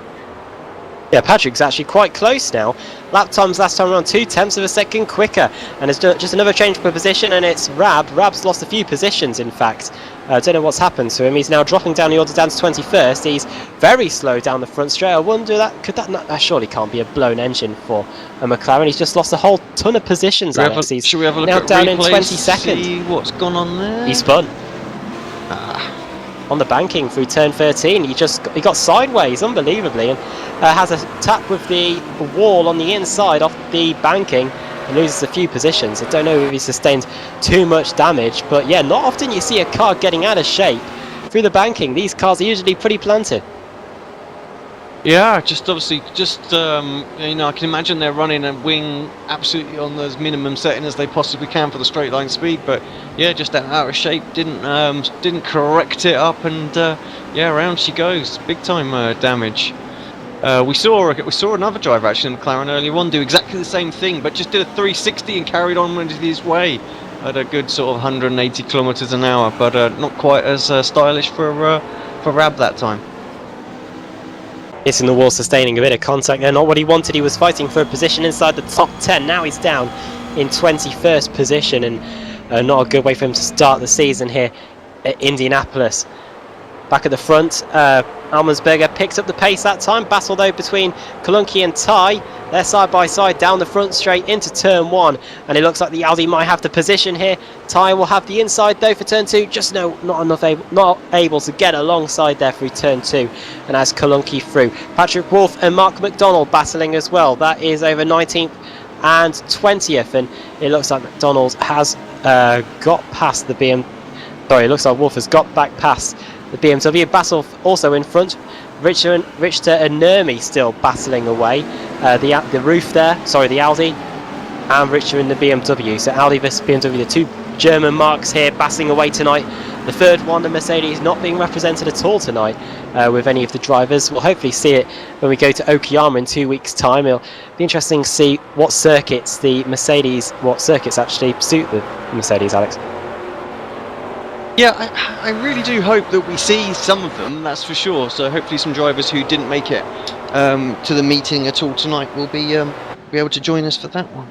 Yeah, Patrick's actually quite close now. Lap times last time around 0.2 of a second quicker, and it's just another change per position, and it's Rab. Rab's lost a few positions, in fact. I don't know what's happened to him. He's now dropping down the order down to 21st. He's very slow down the front straight. I wonder that surely can't be a blown engine for a McLaren. He's just lost a whole ton of positions. Should we have a look now at down replays, in 20 seconds. See what's gone on there? He spun. On the banking through turn 13, he got sideways unbelievably, and has a tap with the wall on the inside off the banking and loses a few positions. I don't know if he sustained too much damage, but yeah, not often you see a car getting out of shape through the banking. These cars are usually pretty planted. Yeah, just obviously, I can imagine they're running a wing absolutely on as minimum setting as they possibly can for the straight line speed, but yeah, just out of shape, didn't correct it up, and yeah, around she goes, big time damage. We saw another driver actually in McLaren earlier on do exactly the same thing, but just did a 360 and carried on with his way at a good sort of 180 kilometers an hour, but not quite as stylish for Rab that time. Hitting the wall, sustaining a bit of contact there. Not what he wanted. He was fighting for a position inside the top 10. Now he's down in 21st position, and not a good way for him to start the season here at Indianapolis. Back at the front, Almensberger picks up the pace that time. Battle though between Kalunki and Ty. They're side by side down the front straight into turn 1, and it looks like the Audi might have the position here. Ty will have the inside though for turn 2. Just not able to get alongside there through turn 2, and as Kalunki through. Patrick Wolf and Mark McDonald battling as well. That is over 19th and 20th, and it looks like McDonald has got past the BMW. Sorry, it looks like Wolf has got back past the BMW. Battle also in front. Richter and Nurmi still battling away. The roof there, sorry, the Audi, and Richter in the BMW. So Audi versus BMW, the two German marks here battling away tonight. The third one, the Mercedes, not being represented at all tonight with any of the drivers. We'll hopefully see it when we go to Okayama in 2 weeks' time. It'll be interesting to see what circuits actually suit the Mercedes, Alex. Yeah, I really do hope that we see some of them, that's for sure. So hopefully some drivers who didn't make it to the meeting at all tonight will be able to join us for that one.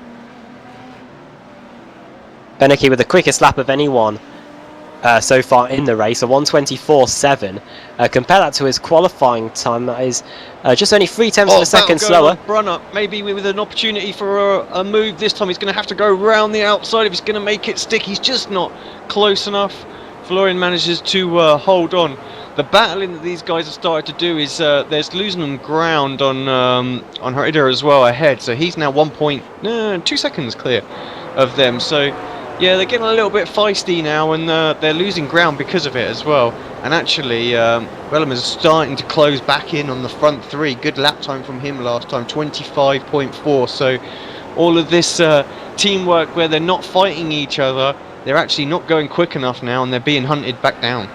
Beneke with the quickest lap of anyone so far in the race, a 1:24.7. Compare that to his qualifying time, that is just only 0.3 of a second slower. Run up, maybe with an opportunity for a move this time. He's going to have to go around the outside if he's going to make it stick. He's just not close enough. Florian manages to hold on. The battling that these guys have started to do is there's losing them ground on Herida as well ahead. So he's now 1.2 seconds clear of them. So yeah, they're getting a little bit feisty now, and they're losing ground because of it as well. And actually, Wellham is starting to close back in on the front three. Good lap time from him last time, 25.4. So all of this teamwork where they're not fighting each other, they're actually not going quick enough now, and they're being hunted back down.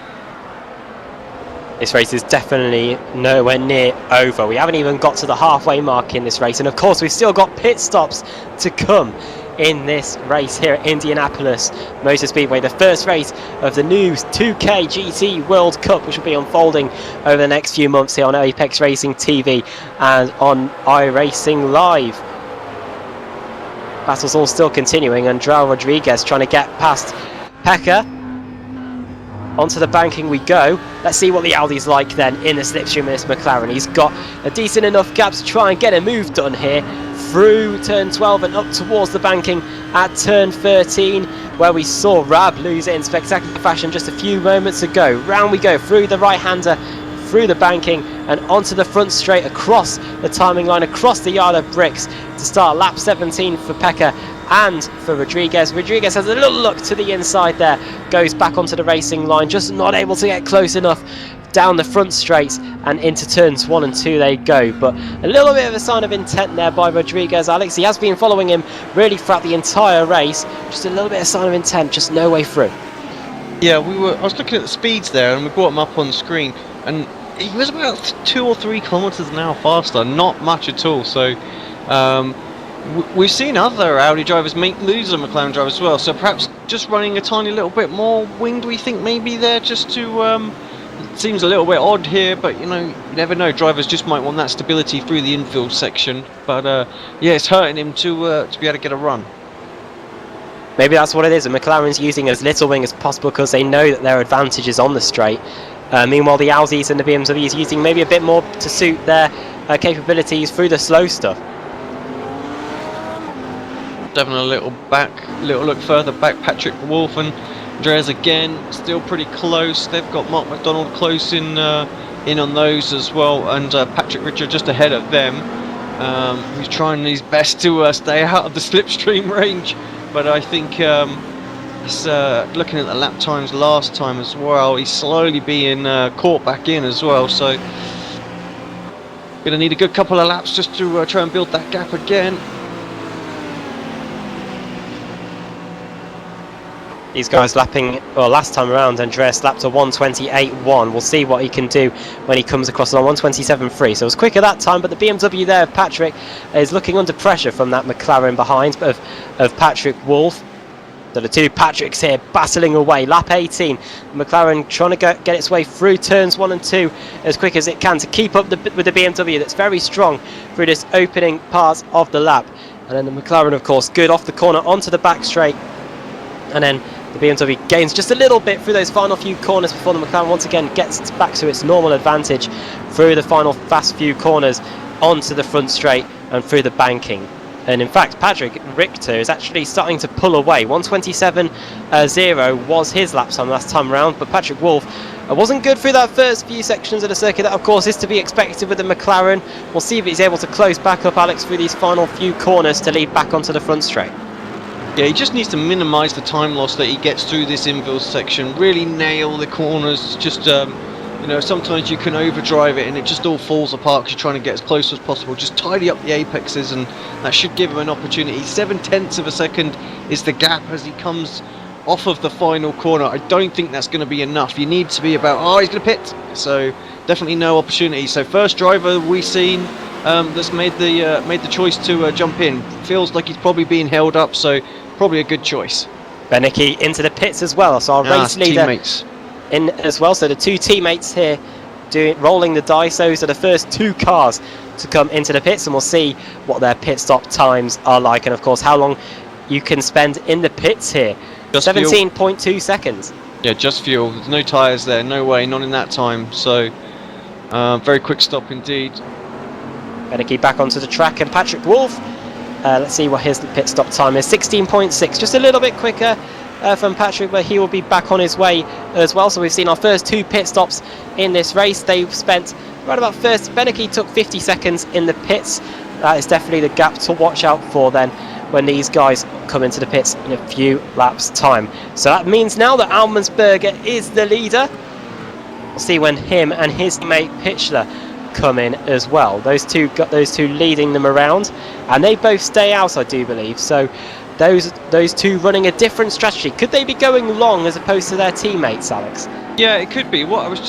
This race is definitely nowhere near over. We haven't even got to the halfway mark in this race, and of course we've still got pit stops to come in this race here at Indianapolis Motor Speedway, the first race of the new 2K GT World Cup, which will be unfolding over the next few months here on Apex Racing TV and on iRacing Live. Battle's all still continuing, and Joao Rodriguez trying to get past Pekka. Onto the banking we go. Let's see what the Audi's like then in the slipstream of this McLaren. He's got a decent enough gap to try and get a move done here through turn 12 and up towards the banking at turn 13, where we saw Rab lose it in spectacular fashion just a few moments ago. Round we go through the right-hander, through the banking and onto the front straight, across the timing line, across the yard of bricks, to start. Lap 17 for Pecca and for Rodriguez. Rodriguez has a little look to the inside there, goes back onto the racing line, just not able to get close enough down the front straights, and into turns 1 and 2 they go. But a little bit of a sign of intent there by Rodriguez, Alex. He has been following him really throughout the entire race. Just a little bit of sign of intent, just no way through. Yeah, I was looking at the speeds there, and we brought him up on screen, and he was about 2 or 3 kilometers an hour faster, not much at all. So we've seen other Audi drivers make lose a McLaren driver as well. So perhaps just running a tiny little bit more winged, we think maybe there, just to it seems a little bit odd here, but you never know. Drivers just might want that stability through the infield section. But yeah, it's hurting him to be able to get a run. Maybe that's what it is, and McLaren's using as little wing as possible because they know that their advantage is on the straight. Meanwhile, the Audis and the BMWs using maybe a bit more to suit their capabilities through the slow stuff. Having a little look further back. Patrick Wolf and Andreas again, still pretty close. They've got Mark McDonald close in on those as well, and Patrick Richard just ahead of them. He's trying his best to stay out of the slipstream range. But I think he's looking at the lap times last time as well. He's slowly being caught back in as well. So going to need a good couple of laps just to try and build that gap again. These guys lapping, well, last time around, Andreas lapped a 1:28.1. We'll see what he can do when he comes across on 1:27.3. So it was quicker that time, but the BMW there of Patrick is looking under pressure from that McLaren behind of Patrick Wolf. So the two Patricks here battling away. Lap 18, McLaren trying to get its way through turns 1 and 2 as quick as it can to keep up with the BMW that's very strong through this opening part of the lap. And then the McLaren, of course, good off the corner onto the back straight. And then the BMW gains just a little bit through those final few corners before the McLaren once again gets back to its normal advantage through the final fast few corners onto the front straight and through the banking. And in fact, Patrick Richter is actually starting to pull away. 1:27.0 was his lap time last time around, but Patrick Wolf wasn't good through that first few sections of the circuit. That, of course, is to be expected with the McLaren. We'll see if he's able to close back up, Alex, through these final few corners to lead back onto the front straight. Yeah, he just needs to minimise the time loss that he gets through this infield section. Really nail the corners. Just sometimes you can overdrive it and it just all falls apart because you're trying to get as close as possible. Just tidy up the apexes, and that should give him an opportunity. 0.7 of a second is the gap as he comes off of the final corner. I don't think that's going to be enough. You need to be about, he's going to pit. So definitely no opportunity. So first driver we've seen that's made the choice to jump in. Feels like he's probably being held up, so probably a good choice. Benecke into the pits as well, so our race leader teammates in as well. So the two teammates here rolling the dice. Those are the first two cars to come into the pits, and we'll see what their pit stop times are like, and of course how long you can spend in the pits here. 17.2 seconds. Yeah, just fuel. There's no tyres there, no way, not in that time. So very quick stop indeed. Benecke back onto the track, and Patrick Wolf, let's see what his pit stop time is. 16.6, just a little bit quicker from Patrick, but he will be back on his way as well. So we've seen our first two pit stops in this race. They've spent right about first. Benecke took 50 seconds in the pits. That is definitely the gap to watch out for then when these guys come into the pits in a few laps time. So that means now that Almensberger is the leader. We'll see when him and his teammate Pitchler come in as well. Those two leading them around, and they both stay out, I do believe. So those two running a different strategy. Could they be going long as opposed to their teammates, Alex? Yeah, it could be. What I was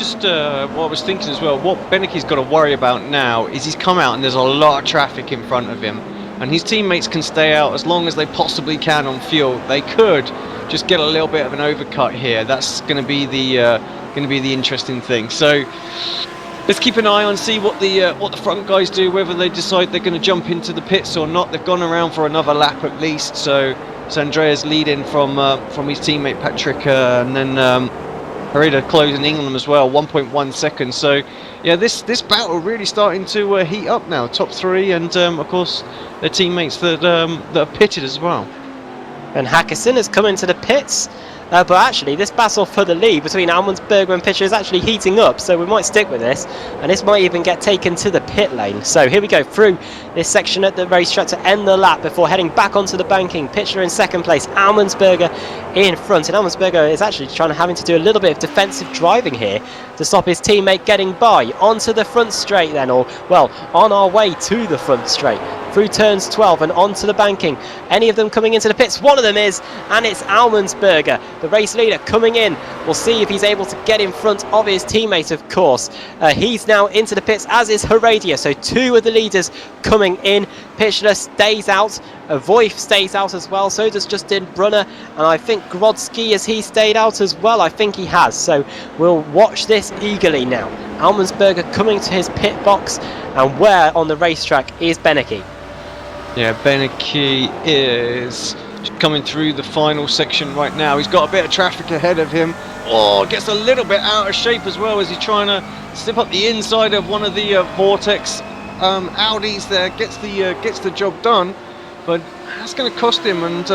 thinking as well, what Benecke's got to worry about now is he's come out and there's a lot of traffic in front of him, and his teammates can stay out as long as they possibly can on fuel. They could just get a little bit of an overcut here. That's going to be the interesting thing. So let's keep an eye on, see what the front guys do, whether they decide they're going to jump into the pits or not. They've gone around for another lap at least. So Andreas leading from his teammate Patrick, and then Herrera closing England as well, 1.1 seconds. So yeah, this battle really starting to heat up now. Top three, and of course their teammates that are pitted as well. And Hackerson has come into the pits. But actually, this battle for the lead between Almonsberger and Pitcher is actually heating up, so we might stick with this, and this might even get taken to the pit lane. So here we go through this section at the racetrack to end the lap before heading back onto the banking. Pitcher in second place, Almonsberger in front, and Almonsberger is actually having to do a little bit of defensive driving here to stop his teammate getting by. Onto the front straight then, or well, on our way to the front straight, through turns 12 and onto the banking. Any of them coming into the pits? One of them is, and it's Almonsberger, the race leader, coming in. We'll see if he's able to get in front of his teammate, of course. He's now into the pits, as is Heredia, so two of the leaders coming in. Pichler stays out, Voif stays out as well, so does Justin Brunner, and I think Grodzki, has he stayed out as well? I think he has, so we'll watch this eagerly now. Almonsberger coming to his pit box, and where on the racetrack is Beneke? Yeah, Beneke is coming through the final section right now. He's got a bit of traffic ahead of him. Oh, gets a little bit out of shape as well as he's trying to slip up the inside of one of the Vortex Audis there. Gets the job done, but that's going to cost him, and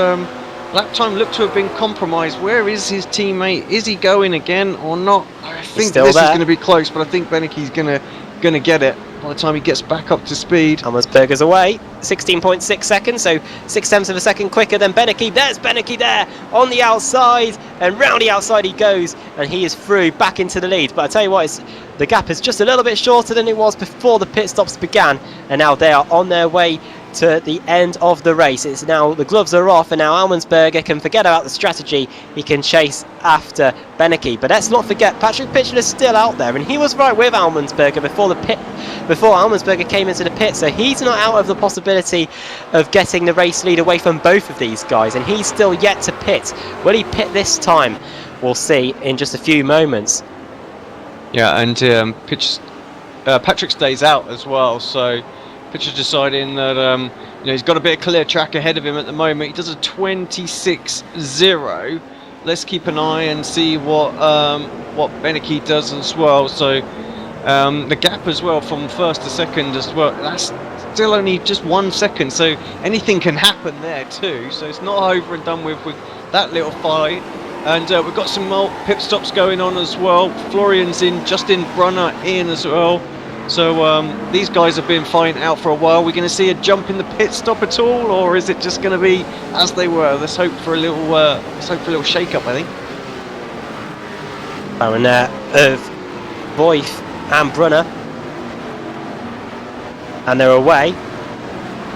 lap time looked to have been compromised. Where is his teammate? Is he going again or not? I think this is going to be close, but I think Beneke's going to get it by the time he gets back up to speed. Almonsberger's away, 16.6 seconds, so 0.6 of a second quicker than Beneke. There's Beneke there on the outside, and round the outside he goes, and he is through back into the lead. But I tell you what, the gap is just a little bit shorter than it was before the pit stops began, and now they are on their way to the end of the race. It's now, the gloves are off, and now Almonsberger can forget about the strategy. He can chase after Beneke. But let's not forget, Patrick Pitchler is still out there, and he was right with Almonsberger before Almonsberger came into the pit, so he's not out of the possibility of getting the race lead away from both of these guys, and he's still yet to pit. Will he pit this time? We'll see in just a few moments. Yeah, and Patrick stays out as well, so Pitcher's deciding that he's got a bit of clear track ahead of him at the moment. He does a 26.0. Let's keep an eye and see what Beneke does as well. So the gap as well from first to second as well, that's still only just 1 second. So anything can happen there too. So it's not over and done with that little fight. And we've got some more pit stops going on as well. Florian's in, Justin Brunner in as well. So these guys have been fighting out for a while. We're going to see a jump in the pit stop at all, or is it just going to be as they were? Let's hope for a little shake-up, I think. And of Voif and Brunner, and they're away.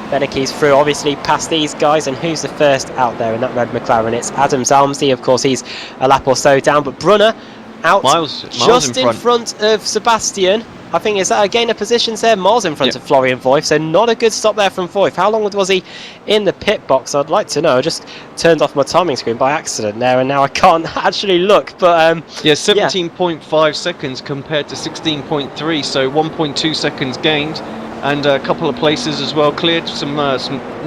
Beneke's through, obviously, past these guys, and who's the first out there in that red McLaren? It's Adam Zalmsey, of course. He's a lap or so down, but Brunner out miles just in front of Sebastian. I think, is that a gain of positions there? Miles in front of Florian Voif, so not a good stop there from Voif. How long was he in the pit box? I'd like to know. I just turned off my timing screen by accident there, and now I can't actually look. But 17.5 seconds compared to 16.3, so 1.2 seconds gained, and a couple of places as well cleared, some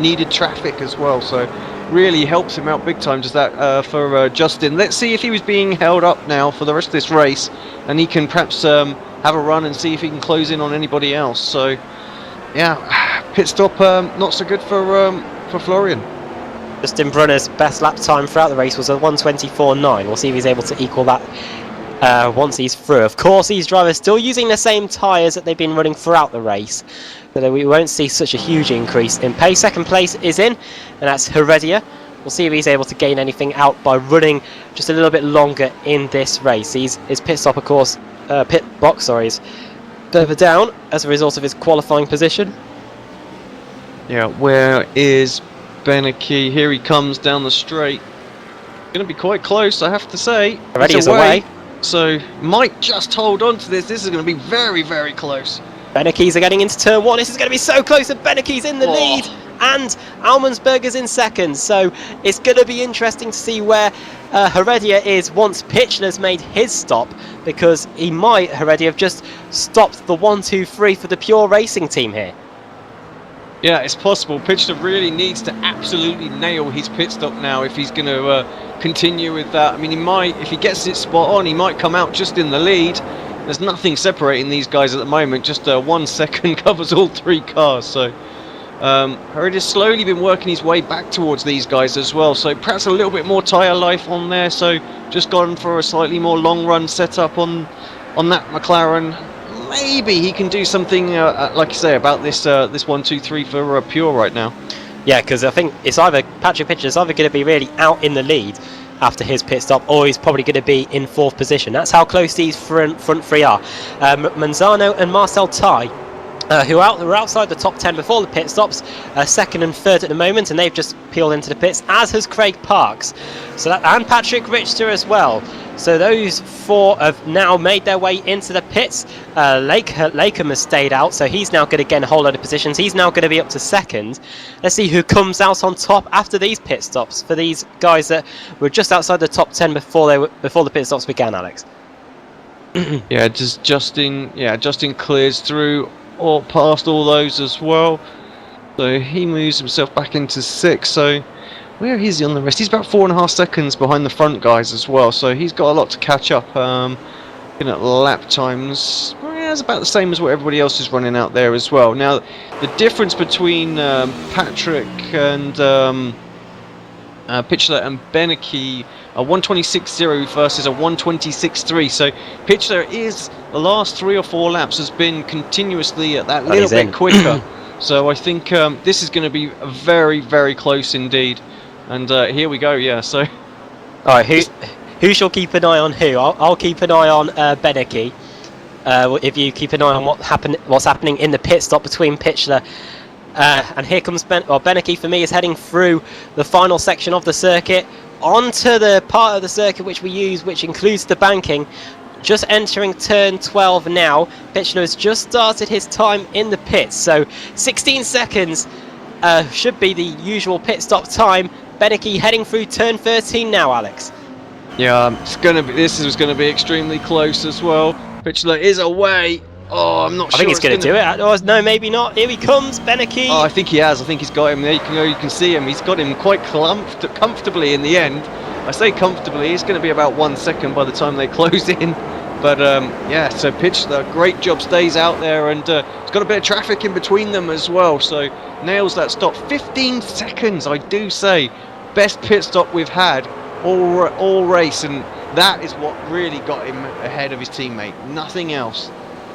needed traffic as well. So really helps him out big time, does that for Justin. Let's see if he was being held up now for the rest of this race, and he can perhaps have a run and see if he can close in on anybody else. So yeah, pit stop not so good for Florian. Justin Brunner's best lap time throughout the race was a 1:24.9. We'll see if he's able to equal that once he's through. Of course, these drivers still using the same tyres that they've been running throughout the race, so that we won't see such a huge increase in pace. Second place is in, and that's Heredia. We'll see if he's able to gain anything out by running just a little bit longer in this race. His pit stop, of course, pit box, sorry, is further down as a result of his qualifying position. Yeah, where is Beneke? Here he comes down the straight. Going to be quite close, I have to say. Already is away. So might just hold on to this. This is going to be very, very close. Beneke's are getting into turn one. This is going to be so close, and Beneke's in the lead, and Almonsberger's in second. So it's going to be interesting to see where Heredia is once Pitchler's made his stop, because Heredia have just stopped the 1-2-3 for the Pure Racing team here. Yeah, it's possible. Pitchler really needs to absolutely nail his pit stop now if he's going to continue with that. I mean, he might, if he gets it spot on, he might come out just in the lead. There's nothing separating these guys at the moment. Just 1 second covers all three cars. So Heredia's slowly been working his way back towards these guys as well, so perhaps a little bit more tyre life on there, so just gone for a slightly more long run setup on that McLaren. Maybe he can do something, like you say, about this 1-2-3 for Pure right now. Yeah, because I think it's either Patrick Pitcher's either going to be really out in the lead after his pit stop, or he's probably going to be in 4th position. That's how close these front three are. Manzano and Marcel Tai, who were outside the top 10 before the pit stops, 2nd and 3rd at the moment, and they've just peeled into the pits, as has Craig Parks, and Patrick Richter as well. So those 4 have now made their way into the pits. Lakem has stayed out, so he's now going to get a whole load of positions. He's now going to be up to 2nd. Let's see who comes out on top after these pit stops for these guys that were just outside the top 10 before the pit stops began, Alex. Yeah, Justin clears through or past all those as well, so he moves himself back into 6th. So where is he on the rest? He's about 4.5 seconds behind the front guys as well, so he's got a lot to catch up. Looking at lap times, it's about the same as what everybody else is running out there as well. Now the difference between Patrick and Pitchler and Beneke, a 1:26.0 versus a 1:26.3. So Pitchler is, the last 3 or 4 laps has been continuously at that little bit quicker. So I think this is going to be very, very close indeed. And here we go. Yeah. So, all right. Who shall keep an eye on who? I'll keep an eye on Beneke. If you keep an eye on what's happening in the pit stop between Pitchler. And here comes Beneke for me is heading through the final section of the circuit onto the part of the circuit which we use, which includes the banking. Just entering turn 12 now. Pitchler has just started his time in the pits, so 16 seconds should be the usual pit stop time. Beneke heading through turn 13 now, Alex. Yeah, this is going to be extremely close as well. Pitchler is away. Oh, I'm not sure. I think he's going to do it. Oh, no, maybe not. Here he comes, Beneke. Oh, I think he has. I think he's got him there. You can see him. He's got him quite comfortably in the end. I say comfortably. It's going to be about 1 second by the time they close in. But yeah, so Pitchler, great job, stays out there, and he's got a bit of traffic in between them as well. So nails that stop. 15 seconds, I do say. Best pit stop we've had all race, and that is what really got him ahead of his teammate. Nothing else.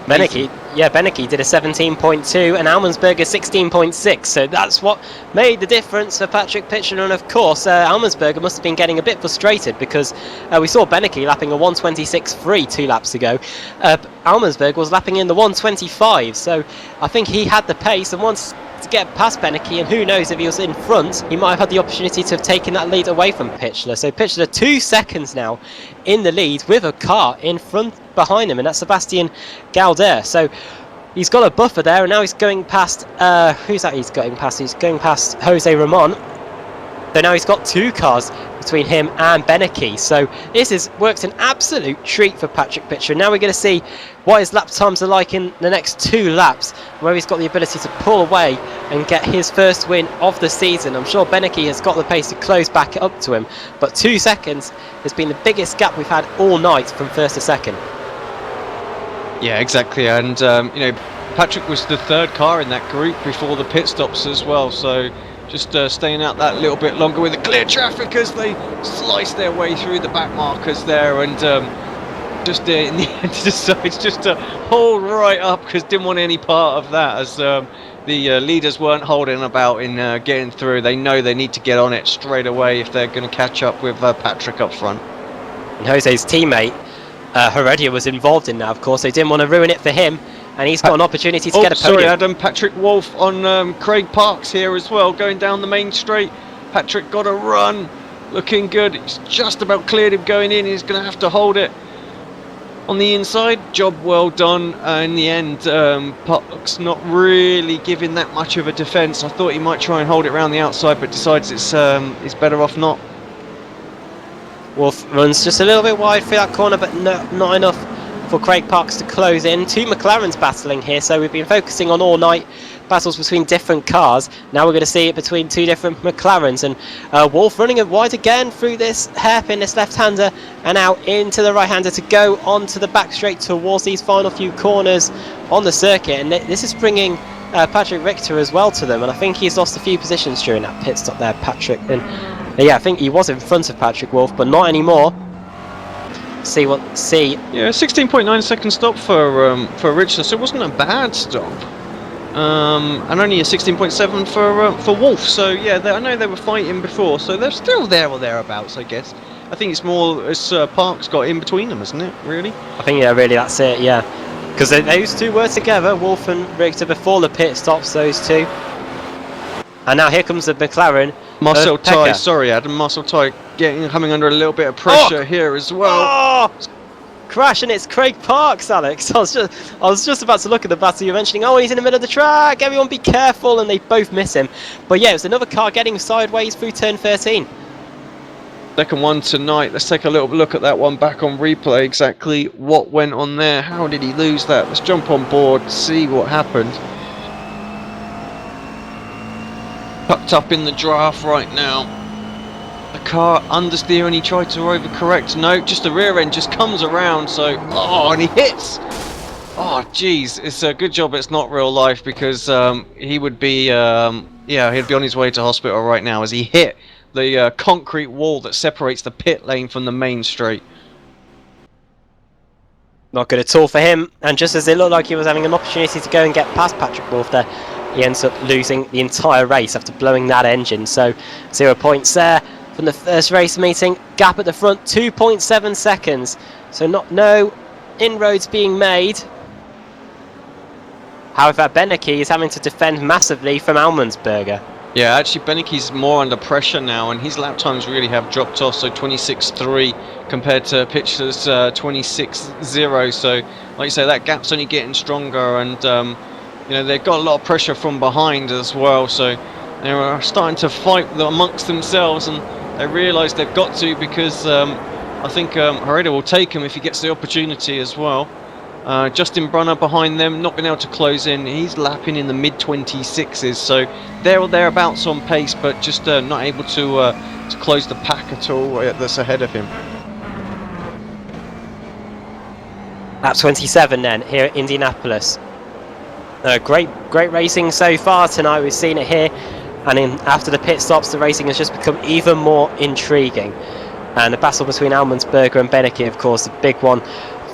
Beneke did a 17.2 and Almensberger 16.6, so that's what made the difference for Patrick Pitchler. And of course Almensberger must have been getting a bit frustrated, because we saw Beneke lapping a 1:26.3 2 laps ago. Almensberger was lapping in the 1:25, so I think he had the pace and wants to get past Beneke, and who knows, if he was in front he might have had the opportunity to have taken that lead away from Pitchler. So Pitchler 2 seconds now in the lead with a car in front behind him, and that's Sebastian Galder. So he's got a buffer there, and now he's going past who's that he's going past? He's going past Jose Ramon. So now he's got 2 cars between him and Beneke. So this has worked an absolute treat for Patrick Pitchler. Now we're going to see what his lap times are like in the next 2 laps, where he's got the ability to pull away and get his first win of the season. I'm sure Beneke has got the pace to close back up to him, but 2 seconds has been the biggest gap we've had all night from first to second. Yeah, exactly. And Patrick was the 3rd car in that group before the pit stops as well, so just staying out that little bit longer with the clear traffic as they slice their way through the back markers there, and just in the end decides just to hold right up, because didn't want any part of that, as the leaders weren't holding about in getting through. They know they need to get on it straight away if they're going to catch up with Patrick up front. And Jose's teammate Heredia was involved in that, of course. They didn't want to ruin it for him, and he's got an opportunity to get a podium. Sorry, Adam. Patrick Wolf on Craig Parks here as well, going down the main straight. Patrick got a run, looking good. He's just about cleared him going in. He's going to have to hold it on the inside. Job well done. In the end, Parks not really giving that much of a defence. I thought he might try and hold it around the outside, but decides it's better off not. Wolf runs just a little bit wide for that corner, but not enough for Craig Parks to close in. 2 McLarens battling here, so we've been focusing on all night battles between different cars. Now we're going to see it between 2 different McLarens, and Wolf running it wide again through this hairpin, this left-hander, and out into the right-hander to go onto the back straight towards these final few corners on the circuit. And this is bringing Patrick Richter as well to them, and I think he's lost a few positions during that pit stop there, Patrick. And yeah, I think he was in front of Patrick Wolf, but not anymore. See. Yeah, 16.9 second stop for Richter, so it wasn't a bad stop. And only a 16.7 for Wolf. So yeah, I know they were fighting before, so they're still there or thereabouts, I guess. I think it's more as Parks got in between them, isn't it? Really? I think really that's it. Yeah, because those two were together, Wolf and Richter, before the pit stops. Those two, and now here comes the McLaren. Marcel Ty, sorry Adam, Marcel Ty coming under a little bit of pressure here as well. Oh! Crash, and it's Craig Parks, Alex. I was just about to look at the battle you're mentioning. Oh, he's in the middle of the track. Everyone be careful, and they both miss him. But yeah, it was another car getting sideways through turn 13. Second one tonight. Let's take a little look at that one back on replay. Exactly what went on there. How did he lose that? Let's jump on board, see what happened. Tucked up in the draft right now. The car understeer, and he tried to overcorrect. No, just the rear end just comes around. So, and he hits. Oh, geez, it's a good job it's not real life, because he would be, he'd be on his way to hospital right now as he hit the concrete wall that separates the pit lane from the main straight. Not good at all for him, and just as it looked like he was having an opportunity to go and get past Patrick Wolf there, he ends up losing the entire race after blowing that engine. So 0 points there from the first race meeting. Gap at the front, 2.7 seconds. So no inroads being made. However, Beneke is having to defend massively from Almundsberger. Yeah, actually Beneke's more under pressure now, and his lap times really have dropped off. So 26.3 compared to Pitcher's 26.0. So like you say, that gap's only getting stronger, and they've got a lot of pressure from behind as well. So they're starting to fight amongst themselves, and they realise they've got to, because I think Herrera will take him if he gets the opportunity as well. Justin Brunner behind them, not been able to close in. He's lapping in the mid-26s, so there or thereabouts on pace, but just not able to close the pack at all that's ahead of him. Lap 27 then, here at Indianapolis. Great racing so far tonight. We've seen it here, and after the pit stops, the racing has just become even more intriguing. And the battle between Almundsberger and Beneke, of course, the big one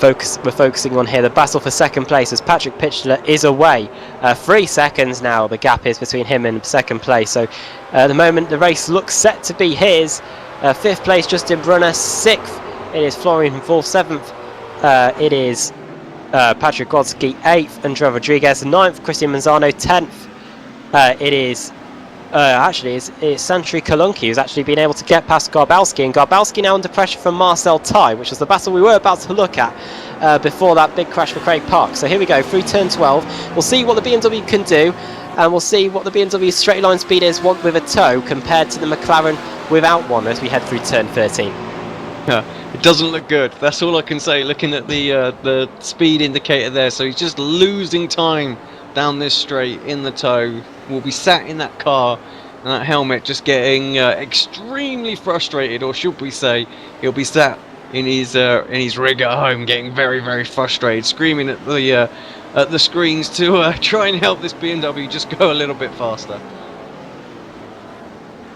we're focusing on here. The battle for second place, as Patrick Pitchler is away. 3 seconds now the gap is between him and second place. So at the moment the race looks set to be his. 5th place Justin Brunner, 6th it is Florian Wolf, 7th it is Patrick Grodzki, 8th Andrea Rodriguez, 9th Christian Manzano, 10th it is it's Santry Kolunki who's actually been able to get past Garbalski, and Garbalski now under pressure from Marcel Ty, which was the battle we were about to look at before that big crash for Craig Park. So here we go, through turn 12. We'll see what the BMW can do, and we'll see what the BMW straight line speed is with a tow compared to the McLaren without one as we head through turn 13. It doesn't look good, that's all I can say, looking at the speed indicator there. So he's just losing time down this straight in the tow. Will be sat in that car and that helmet, just getting extremely frustrated, or should we say he'll be sat in his rig at home getting very, very frustrated, screaming at the screens to try and help this BMW just go a little bit faster.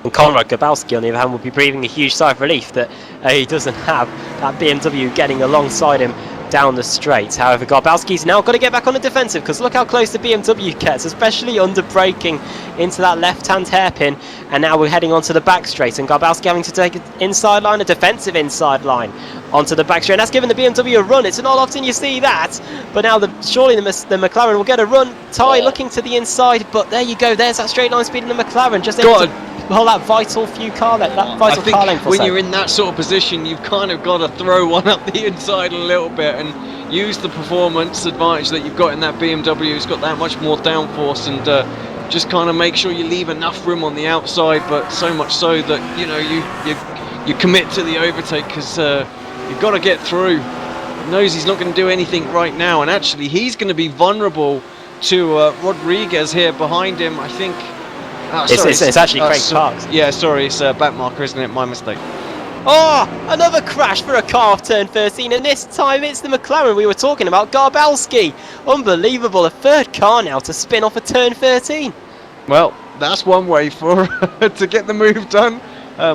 And Konrad Garbalski, on the other hand, will be breathing a huge sigh of relief that he doesn't have that BMW getting alongside him down the straight. However, Garbalski's now got to get back on the defensive, because look how close the BMW gets, especially under braking into that left-hand hairpin. And now we're heading onto the back straight, and Garbalski having to take an inside line, a defensive inside line onto the back straight. And that's given the BMW a run. It's not often you see that, but now surely the McLaren will get a run. Ty looking to the inside, but there you go. There's that straight line speed in the McLaren, just able to hold that vital few car length, that vital car length. When you're in that sort of position, you've kind of got to throw one up the inside a little bit and use the performance advantage that you've got in that BMW. It's got that much more downforce, and just kind of make sure you leave enough room on the outside, but so much so that you commit to the overtake, because you've got to get through. He knows he's not going to do anything right now, and actually he's going to be vulnerable to Rodriguez here behind him, I think. It's actually Craig Parks. Yeah, sorry, it's a back marker, isn't it? My mistake. Oh, another crash for a car off turn 13, and this time it's the McLaren we were talking about, Garbelski. Unbelievable, a third car now to spin off a turn 13. Well, that's one way for to get the move done.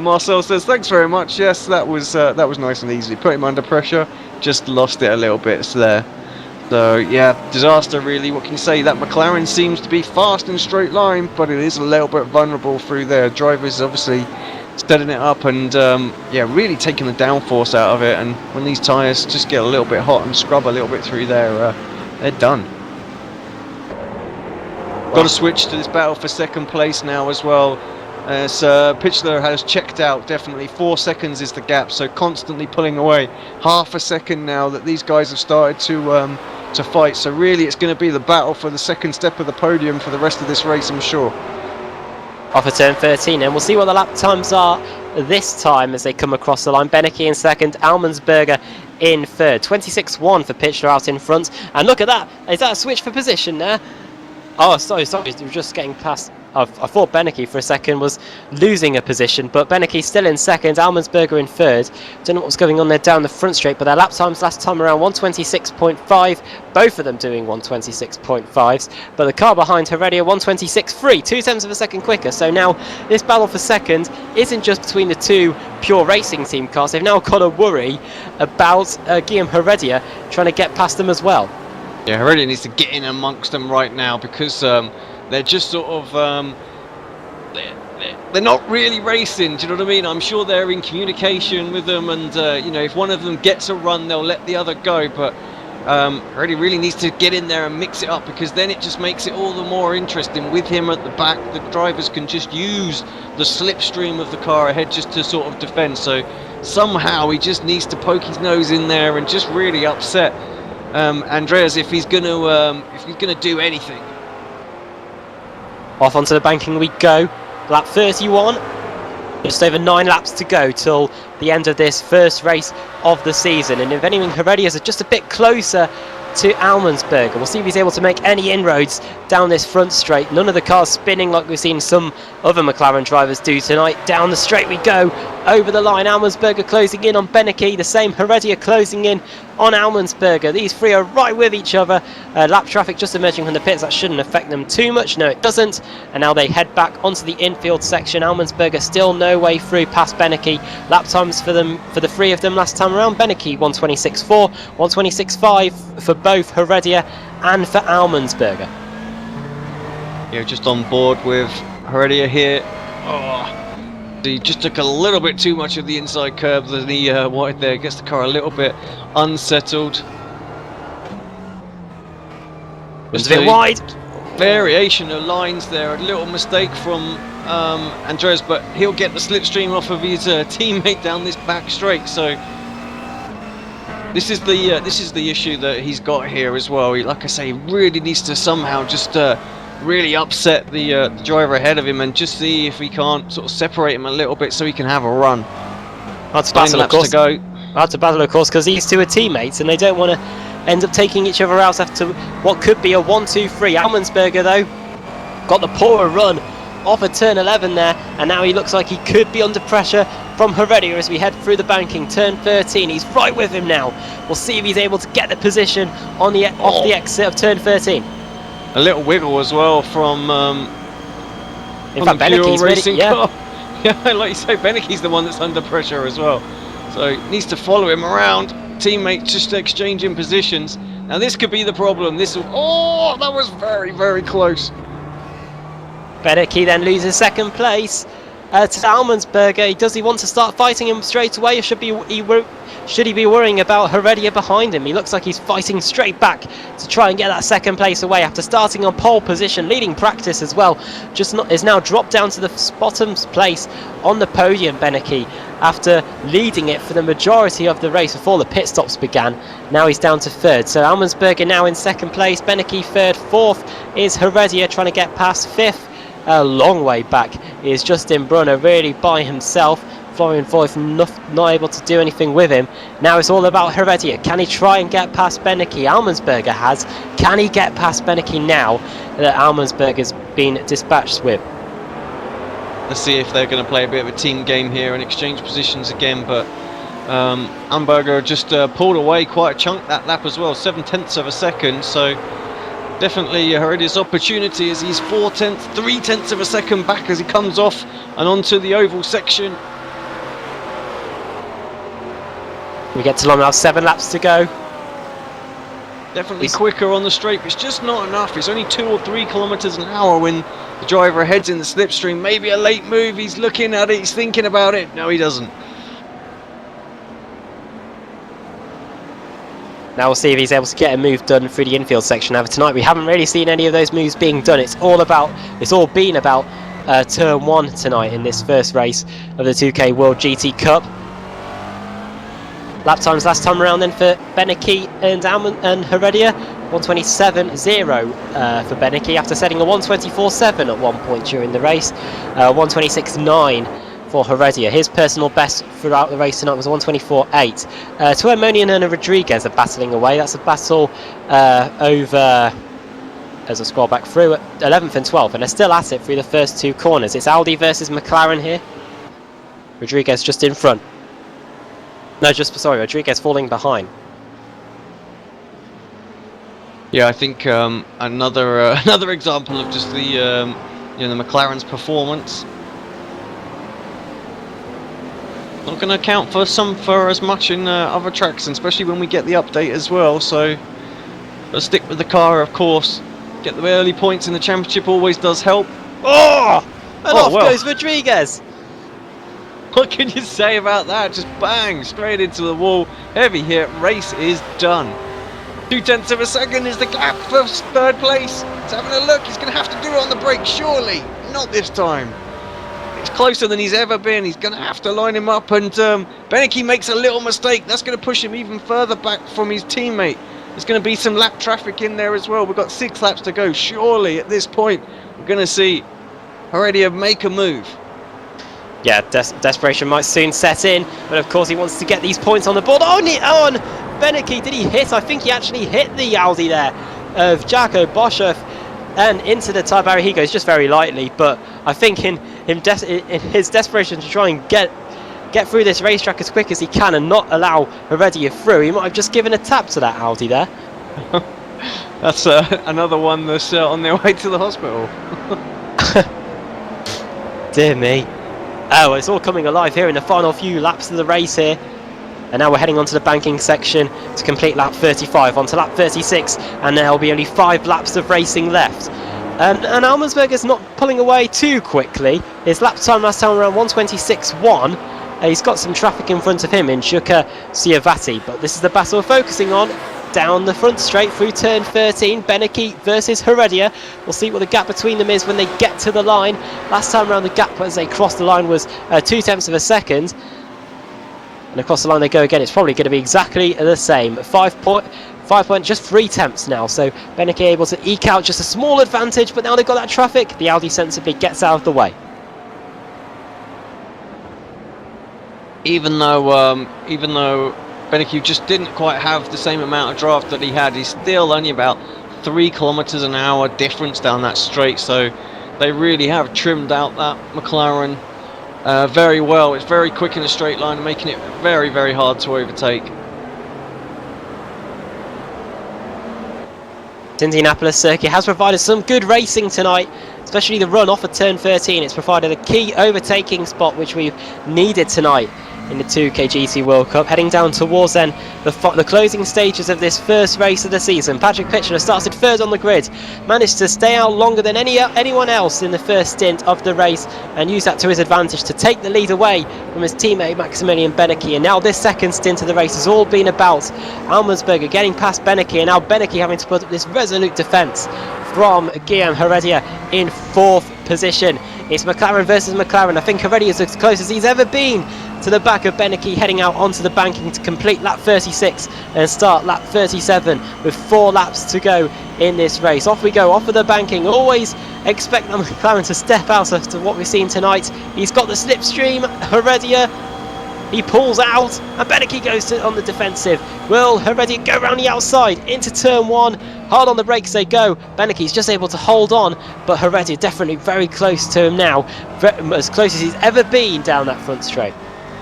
Marcel says, thanks very much. Yes, that was nice and easy. Put him under pressure, just lost it a little bit there. So yeah, disaster really. What can you say? That McLaren seems to be fast in straight line, but it is a little bit vulnerable through there. Drivers obviously setting it up and yeah, really taking the downforce out of it. And when these tyres just get a little bit hot and scrub a little bit through there, they're done. Got to switch to this battle for second place now as well. As Pitchler has checked out, definitely 4 seconds is the gap, so constantly pulling away. Half a second now that these guys have started to fight. So really, it's going to be the battle for the second step of the podium for the rest of this race, I'm sure. Off of turn 13, and we'll see what the lap times are this time as they come across the line. Beneke in second, Almensberger in third. 26.1 for Pitchler out in front. And look at that, is that a switch for position there? Oh, sorry, we're just getting past. I thought Beneke for a second was losing a position, but Beneke still in second, Almensberger in third. Don't know what was going on there down the front straight, but their lap times last time around 126.5, both of them doing 126.5s, but the car behind Heredia 126.3, 0.2 of a second quicker. So now this battle for second isn't just between the two pure racing team cars, they've now got to worry about Guillaume Heredia trying to get past them as well. Yeah, Heredia needs to get in amongst them right now because they're just sort of they're not really racing. Do you know what I mean? I'm sure they're in communication with them, and you know, if one of them gets a run, they'll let the other go. But Heredia really needs to get in there and mix it up, because then it just makes it all the more interesting. With him at the back, the drivers can just use the slipstream of the car ahead just to sort of defend. So somehow he just needs to poke his nose in there and just really upset Andreas if he's gonna do anything. Off onto the banking we go, lap 31, just over 9 laps to go till the end of this first race of the season, and if anything, Heredia's are just a bit closer to Almensberger. We'll see if he's able to make any inroads down this front straight. None of the cars spinning like we've seen some other McLaren drivers do tonight. Down the straight we go, over the line, Almensberger closing in on Beneke, the same Heredia closing in on Almensberger. These three are right with each other. Lap traffic just emerging from the pits, that shouldn't affect them too much. No, it doesn't. And now they head back onto the infield section. Almensberger still no way through past Beneke. Lap times for the three of them last time around. Beneke 126.4, 126.5 for both Heredia and for Almensberger. Yeah, just on board with Heredia here. Oh, he just took a little bit too much of the inside curb than he wanted there. Gets the car a little bit unsettled. It's a bit wide. Variation of lines there. A little mistake from Andreas, but he'll get the slipstream off of his teammate down this back straight. So this is the issue that he's got here as well. He, like I say, he really needs to somehow just really upset the driver ahead of him and just see if he can't sort of separate him a little bit so he can have a run. That's a battle, of course. That's a battle, of course, because these two are teammates and they don't want to end up taking each other out after what could be a 1-2-3. Almensberger, though, got the poorer run off of turn 11 there, and now he looks like he could be under pressure from Heredia as we head through the banking. Turn 13, he's right with him now. We'll see if he's able to get the position on the off the exit of turn 13. A little wiggle as well from in fact, Beneke's racing car. Yeah, like you say, Beneke's the one that's under pressure as well. So he needs to follow him around. Teammates just exchanging positions. Now this could be the problem. Oh, that was very, very close. Beneke then loses second place to Almensberger. Does he want to start fighting him straight away, or should he be worrying about Heredia behind him? He looks like he's fighting straight back to try and get that second place away after starting on pole position, leading practice as well. Is now dropped down to the bottom place on the podium, Beneke, after leading it for the majority of the race before the pit stops began. Now he's down to third. So Almensberger now in second place, Beneke third, fourth is Heredia trying to get past, fifth, a long way back, is Justin Brunner really by himself. Florian Voith not able to do anything with him. Now it's all about Heredia. Can he try and get past Beneke? Almensberger has. Can he get past Beneke now that Almensberger's been dispatched with? Let's see if they're going to play a bit of a team game here and exchange positions again, but Amberger just pulled away quite a chunk that lap as well, 7/10 of a second, so definitely Heredia's opportunity as he's 3/10 of a second back as he comes off and onto the oval section. We get to line now, 7 laps to go. Definitely quicker on the straight, but it's just not enough. It's only 2 or 3 kilometers an hour when the driver heads in the slipstream. Maybe a late move, he's looking at it, he's thinking about it. No, he doesn't. Now we'll see if he's able to get a move done through the infield section. Now tonight we haven't really seen any of those moves being done. It's all been about turn 1 tonight in this first race of the 2K World GT Cup. Lap times last time around then for Beneke and Heredia, 1:27.0 for Beneke after setting a 1:24.7 at one point during the race, 1:26.9 for Heredia. His personal best throughout the race tonight was 1:24.8. Tuemonian and Rodriguez are battling away. That's a battle over, as I scroll back through, at 11th and 12th, and they're still at it through the first 2 corners. It's Audi versus McLaren here. Rodriguez just in front. No, Rodriguez falling behind. Yeah, I think another example of just the the McLaren's performance. Not going to account for as much in other tracks, and especially when we get the update as well. So, but stick with the car, of course. Get the early points in the championship always does help. Oh! And off goes Rodriguez. What can you say about that? Just bang, straight into the wall. Heavy hit, race is done. 2/10 of a second is the gap for 3rd place. He's having a look, he's going to have to do it on the brake, surely. Not this time. It's closer than he's ever been. He's going to have to line him up, and Beneke makes a little mistake. That's going to push him even further back from his teammate. There's going to be some lap traffic in there as well. We've got 6 laps to go. Surely at this point, we're going to see Heredia make a move. Yeah, desperation might soon set in, but of course he wants to get these points on the board. Oh, on Beneke, did he hit? I think he actually hit the Audi there of Jaco Boshoff and into the tyre barrier he goes, just very lightly, but I think in his desperation to try and get through this racetrack as quick as he can and not allow Heredia through, he might have just given a tap to that Audi there. That's another one that's on their way to the hospital. Dear me. Oh, it's all coming alive here in the final few laps of the race here. And now we're heading onto the banking section to complete lap 35, onto lap 36, and there'll be only 5 laps of racing left. And Almersberger's not pulling away too quickly. His lap time last time around 1:26.1. He's got some traffic in front of him in Juka Ciavatti, but this is the battle we're focusing on. Down the front straight through turn 13, Beneke versus Heredia. We'll see what the gap between them is when they get to the line. Last time around the gap as they crossed the line was 0.2 of a second. And across the line they go again. It's probably going to be exactly the same. 5 point, just 3/10 now. So Beneke able to eke out just a small advantage, but now they've got that traffic. The Audi sensibly gets out of the way. Even though Beneke just didn't quite have the same amount of draft that he had, he's still only about 3 kilometers an hour difference down that straight, so they really have trimmed out that McLaren very well. It's very quick in a straight line, making it very, very hard to overtake. Indianapolis circuit has provided some good racing tonight, especially the run off of turn 13. It's provided a key overtaking spot which we've needed tonight in the 2K GT World Cup. Heading down towards then the closing stages of this first race of the season. Patrick Pitchler started 3rd on the grid, managed to stay out longer than anyone else in the first stint of the race and use that to his advantage to take the lead away from his teammate Maximilian Beneke. And now this second stint of the race has all been about Almersberger getting past Beneke, and now Beneke having to put up this resolute defence from Guillaume Heredia in 4th position. It's McLaren versus McLaren. I think Heredia is as close as he's ever been to the back of Beneke, heading out onto the banking to complete lap 36 and start lap 37 with 4 laps to go in this race. Off we go, off of the banking. Always expect the McLaren to step out after what we've seen tonight. He's got the slipstream, Heredia. He pulls out and Beneke goes on the defensive. Will Heredia go around the outside into turn 1? Hard on the brakes they go. Beneke's just able to hold on, but Heredia definitely very close to him now, as close as he's ever been down that front straight.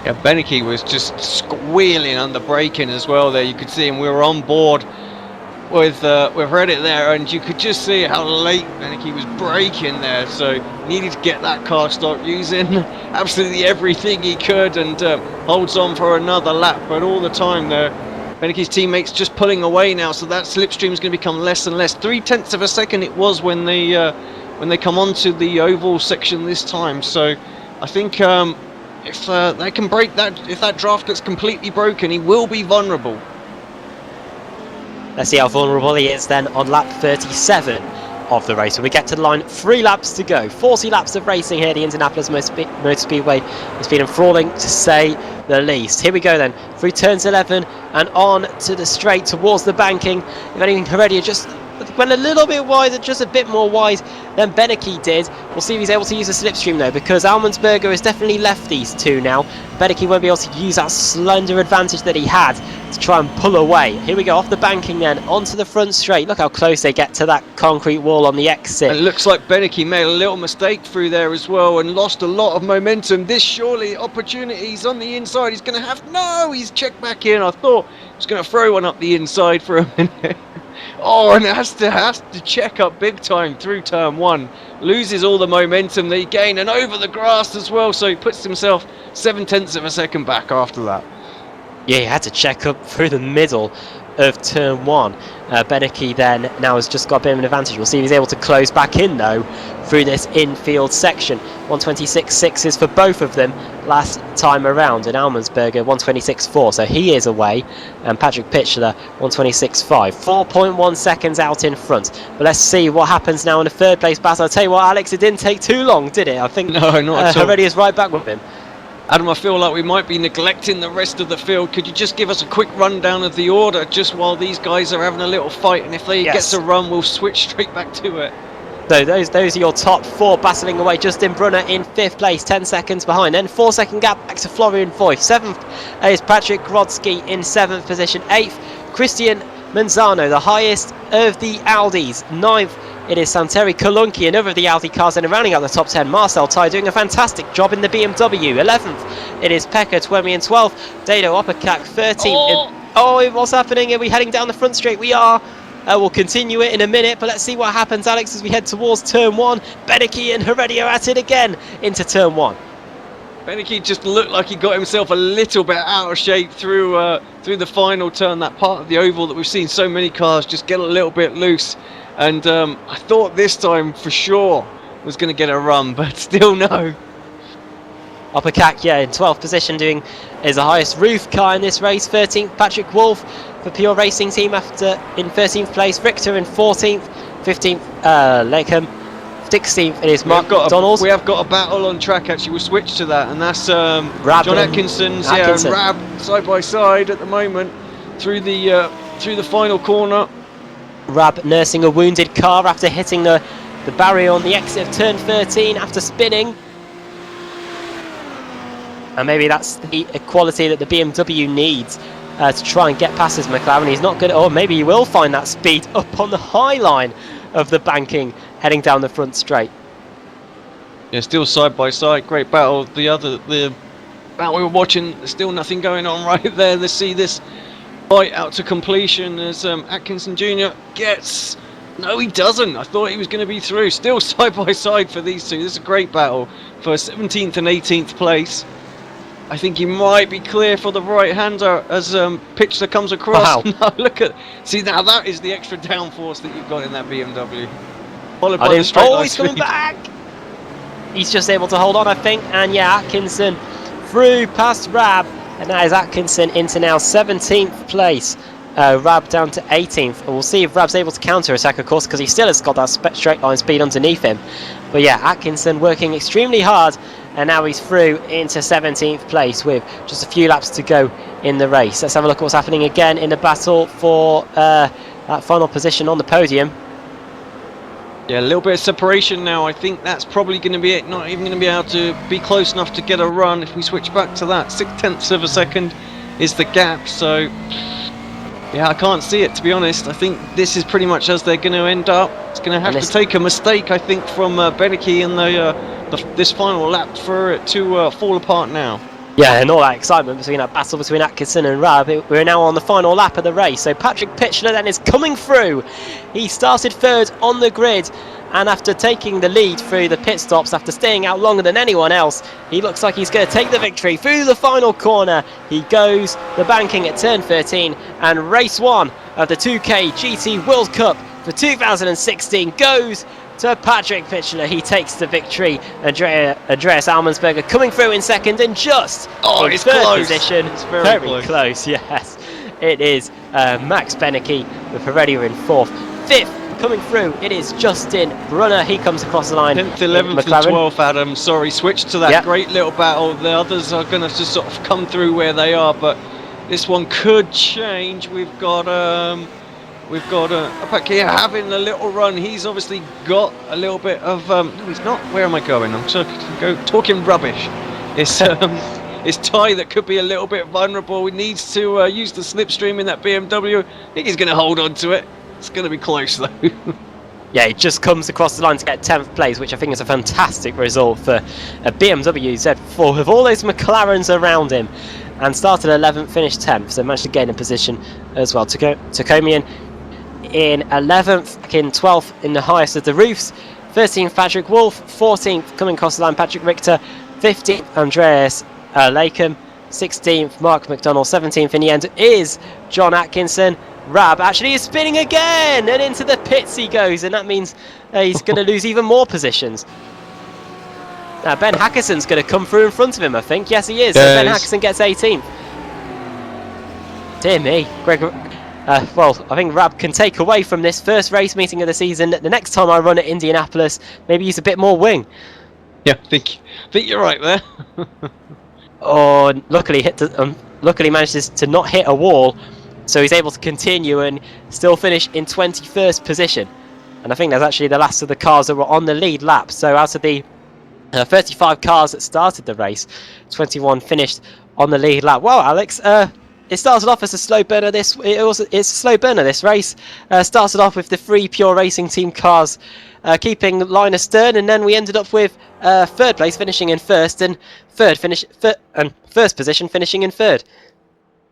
Yeah, Beneke was just squealing under braking as well there. You could see him. We were on board with Reddit there, and you could just see how late Beneke was braking there, so needed to get that car stopped, using absolutely everything he could, and holds on for another lap. But all the time there, Beneke's teammates just pulling away now, so that slipstream is going to become less and less. 0.3 of a second it was when they come onto the oval section this time. So I think if they can break that, if that draft gets completely broken, he will be vulnerable. Let's see how vulnerable he is then on lap 37 of the race. When we get to the line, 3 laps to go. 40 laps of racing here at the Indianapolis Motor Speedway. It's been enthralling to say the least. Here we go then, through turns 11 and on to the straight towards the banking. If anything, Heredia just went a little bit wider, just a bit more wide than Beneke did. We'll see if he's able to use the slipstream though, because Almonsberger has definitely left these two now. Beneke won't be able to use that slender advantage that he had to try and pull away. Here we go, off the banking then, onto the front straight. Look how close they get to that concrete wall on the exit. And it looks like Beneke made a little mistake through there as well and lost a lot of momentum. This surely opportunities on the inside. He's going to have, no, he's checked back in. I thought he was going to throw one up the inside for a minute. Oh, and has to check up big time through turn 1. Loses all the momentum that he gained, and over the grass as well, so he puts himself 0.7 of a second back after that. Yeah, he had to check up through the middle of turn 1. Beneke then now has just got a bit of an advantage. We'll see if he's able to close back in though through this infield section. 126.6s for both of them last time around, and Almonsberger 126.4, so he is away, and Patrick Pitchler 126.5, 4.1 seconds out in front. But let's see what happens now in the third place battle. I'll tell you what, Alex, it didn't take too long, did it? I think no, not at all. Heredia's right back with him. Adam, I feel like we might be neglecting the rest of the field. Could you just give us a quick rundown of the order just while these guys are having a little fight, and if they get to run, we'll switch straight back to it. So those are your top 4 battling away. Justin Brunner in 5th place, 10 seconds behind. Then 4-second gap back to Florian Voigt. 7th is Patrick Grodzki in 7th position. 8th, Christian Manzano, the highest of the Audis. 9th, it is Santeri Kolunki, another of the Audi cars, and rounding out the top 10, Marcel Tai doing a fantastic job in the BMW. 11th, it is Pekka Twemi in 12th, Dado Opakak 13th. Oh, what's happening? Are we heading down the front straight? We are. We'll continue it in a minute, but let's see what happens, Alex, as we head towards turn 1. Beneke and Heredia at it again into turn 1. Beneke just looked like he got himself a little bit out of shape through the final turn, that part of the oval that we've seen so many cars just get a little bit loose. And I thought this time for sure was going to get a run, but still no. Opakak, yeah, in 12th position, doing is the highest roof car in this race. 13th, Patrick Wolf for Pure Racing Team after in 13th place. Richter in 14th. 15th, Legham. 16th, it is Mark McDonald. We have got a battle on track actually. We'll switch to that, and that's John Atkinson's. Atkinson. Yeah, and Rab side by side at the moment through the final corner. Rab nursing a wounded car after hitting the barrier on the exit of turn 13 after spinning. And maybe that's the quality that the BMW needs to try and get past his McLaren. He's not good, or maybe he will find that speed up on the high line of the banking heading down the front straight. Yeah, still side by side, great battle. The battle we were watching, there's still nothing going on right there. Let's see this fight out to completion as Atkinson Jr. gets... No, he doesn't. I thought he was going to be through. Still side by side for these two. This is a great battle for 17th and 18th place. I think he might be clear for the right-hander as Pitchler comes across. Wow. No, look at... See, now that is the extra downforce that you've got in that BMW. Followed by the straight line he's coming back! He's just able to hold on, I think. And yeah, Atkinson through past Rab. And that is Atkinson into now 17th place. Rab down to 18th. And we'll see if Rab's able to counter-attack, of course, because he still has got that straight line speed underneath him. But yeah, Atkinson working extremely hard. And now he's through into 17th place with just a few laps to go in the race. Let's have a look at what's happening again in the battle for that final position on the podium. Yeah, a little bit of separation now. I think that's probably going to be it. Not even going to be able to be close enough to get a run if we switch back to that. 0.6 of a second is the gap. So Yeah, I can't see it, to be honest. I think this is pretty much as they're going to end up. It's going to have to take a mistake, I think, from Beneke in this final lap for it to fall apart now. Yeah, and all that excitement between that battle between Atkinson and Rab. We're now on the final lap of the race. So Patrick Pitchler then is coming through. He started third on the grid, and after taking the lead through the pit stops, after staying out longer than anyone else, he looks like he's going to take the victory through the final corner. He goes the banking at turn 13, and race 1 of the 2K GT World Cup for 2016 goes to Patrick Pitchler. He takes the victory. Andreas Almensberger coming through in second and just in it's third close. position. It's very close, yes. It is Max Beneke with Heredia in fourth. Fifth coming through, it is Justin Brunner. He comes across the line. 10th, 11th and 12th, Adam. Sorry, switch to that great little battle. The others are going to just sort of come through where they are, but this one could change. We've got back here having a little run. He's obviously got a little bit of no, he's not. Where am I going? I'm talking rubbish. It's Ty that could be a little bit vulnerable. He needs to use the slipstream in that BMW. I think he's going to hold on to it. It's going to be close though. Yeah, he just comes across the line to get 10th place, which I think is a fantastic result for a BMW Z4 with all those McLarens around him. And started 11th, finished 10th, so managed to gain a position as well. Tacomian in 11th, in 12th in the highest of the roofs. 13th, Patrick Wolf. 14th, coming across the line, Patrick Richter. 15th, Andreas Lakem. 16th, Mark McDonald. 17th in the end is John Atkinson. Rab actually is spinning again, and into the pits he goes, and that means he's going to lose even more positions. Ben Hackison's going to come through in front of him, I think. Yes, he is. So Ben Hackison gets 18th. Dear me, Greg. Well, I think Rab can take away from this first race meeting of the season. The next time I run at Indianapolis, maybe use a bit more wing. Yeah, I think you're right there. Oh, luckily luckily manages to not hit a wall, so he's able to continue and still finish in 21st position. And I think that's actually the last of the cars that were on the lead lap. So out of the 35 cars that started the race, 21 finished on the lead lap. Well, Alex, it started off as a slow burner. It's a slow burner. This race started off with the 3 Pure Racing Team cars keeping line astern, and then we ended up with third place finishing in first, and first position finishing in third.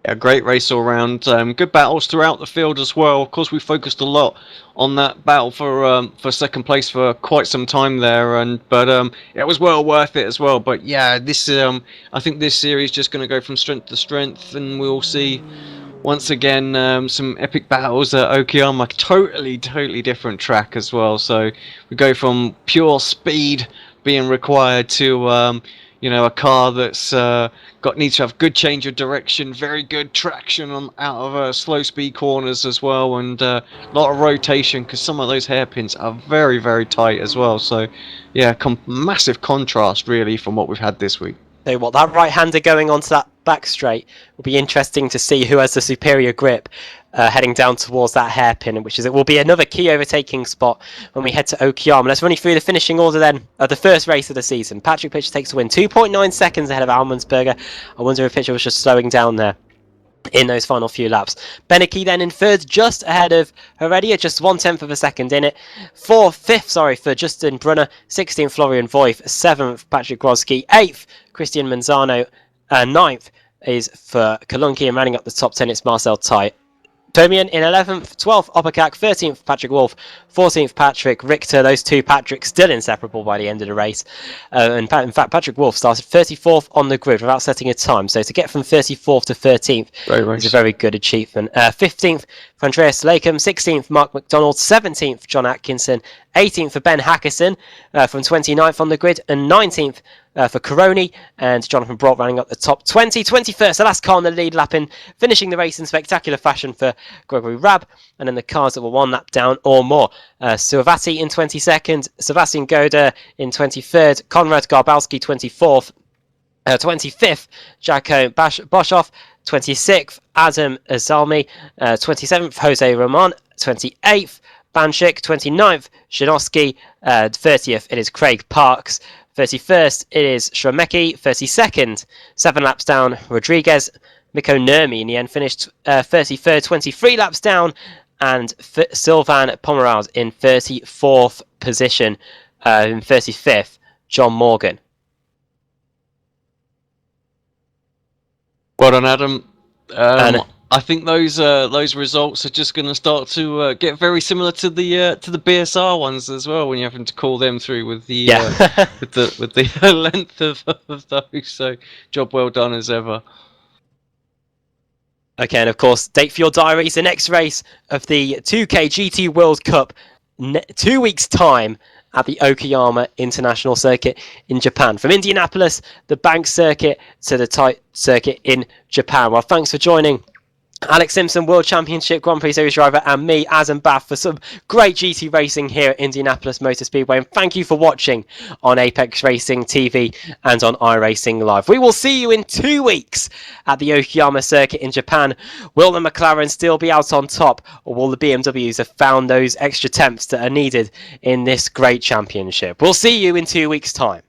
Yeah, great race all round. Good battles throughout the field as well. Of course, we focused a lot on that battle for second place for quite some time there, but it was well worth it as well. But yeah, this I think this series is just going to go from strength to strength, and we'll see once again some epic battles at Okayama. Totally different track as well. So we go from pure speed being required to a car that's needs to have good change of direction, very good traction out of slow speed corners as well, and a lot of rotation because some of those hairpins are very tight as well. So yeah, massive contrast really from what we've had this week. So what, that right-hander going onto that back straight will be interesting to see who has the superior grip heading down towards that hairpin, it will be another key overtaking spot when we head to Okayama. Let's run you through the finishing order then of the first race of the season. Patrick Pitcher takes the win, 2.9 seconds ahead of Almensberger. I wonder if Pitcher was just slowing down there in those final few laps. Beneke then in third, just ahead of Heredia, just 1/10 of a second in it. Fifth for Justin Brunner. 16th, Florian Voigt. 7th, Patrick Grodzki. 8th, Christian Manzano. 9th is for Kalunki, and rounding up the top 10, it's Marcel Tait. Tomian in 11th, 12th Opakak, 13th Patrick Wolf, 14th Patrick Richter. Those two Patricks still inseparable by the end of the race. In fact, Patrick Wolf started 34th on the grid without setting a time. So to get from 34th to 13th is a very good achievement. 15th for Andreas Lakem, 16th Mark McDonald, 17th John Atkinson, 18th for Ben Hackison from 29th on the grid, and 19th for Caroni, and Jonathan Brock rounding up the top 20. 21st, the last car on the lead lap, in finishing the race in spectacular fashion for Gregory Rab, and then the cars that were 1 lap down or more. Suavati in 22nd, Sebastian Goda in 23rd, Konrad Garbowski 24th, 25th, Jaco Boshoff, 26th, Adam Azalmi, 27th, Jose Roman, 28th, Banchik, 29th, Shinovsky, 30th, it is Craig Parks, 31st, it is Shremecki, 32nd, 7 laps down, Rodriguez, Mikko Nurmi in the end finished 33rd, 23 laps down, and Sylvain Pomerals in 34th position. In 35th, John Morgan. Well done, Adam. And I think those results are just going to start to get very similar to the BSR ones as well, when you're having to call them through with the with the length of those. So, job well done as ever. Okay, and of course, date for your diaries, the next race of the 2K GT World Cup, 2 weeks' time at the Okayama International Circuit in Japan. From Indianapolis, the Bank Circuit, to the Tight Circuit in Japan. Well, thanks for joining Alex Simpson, World Championship Grand Prix Series driver, and me, Azam Bath, for some great GT racing here at Indianapolis Motor Speedway. And thank you for watching on Apex Racing TV and on iRacing Live. We will see you in 2 weeks at the Okayama Circuit in Japan. Will the McLaren still be out on top, or will the BMWs have found those extra tenths that are needed in this great championship? We'll see you in 2 weeks' time.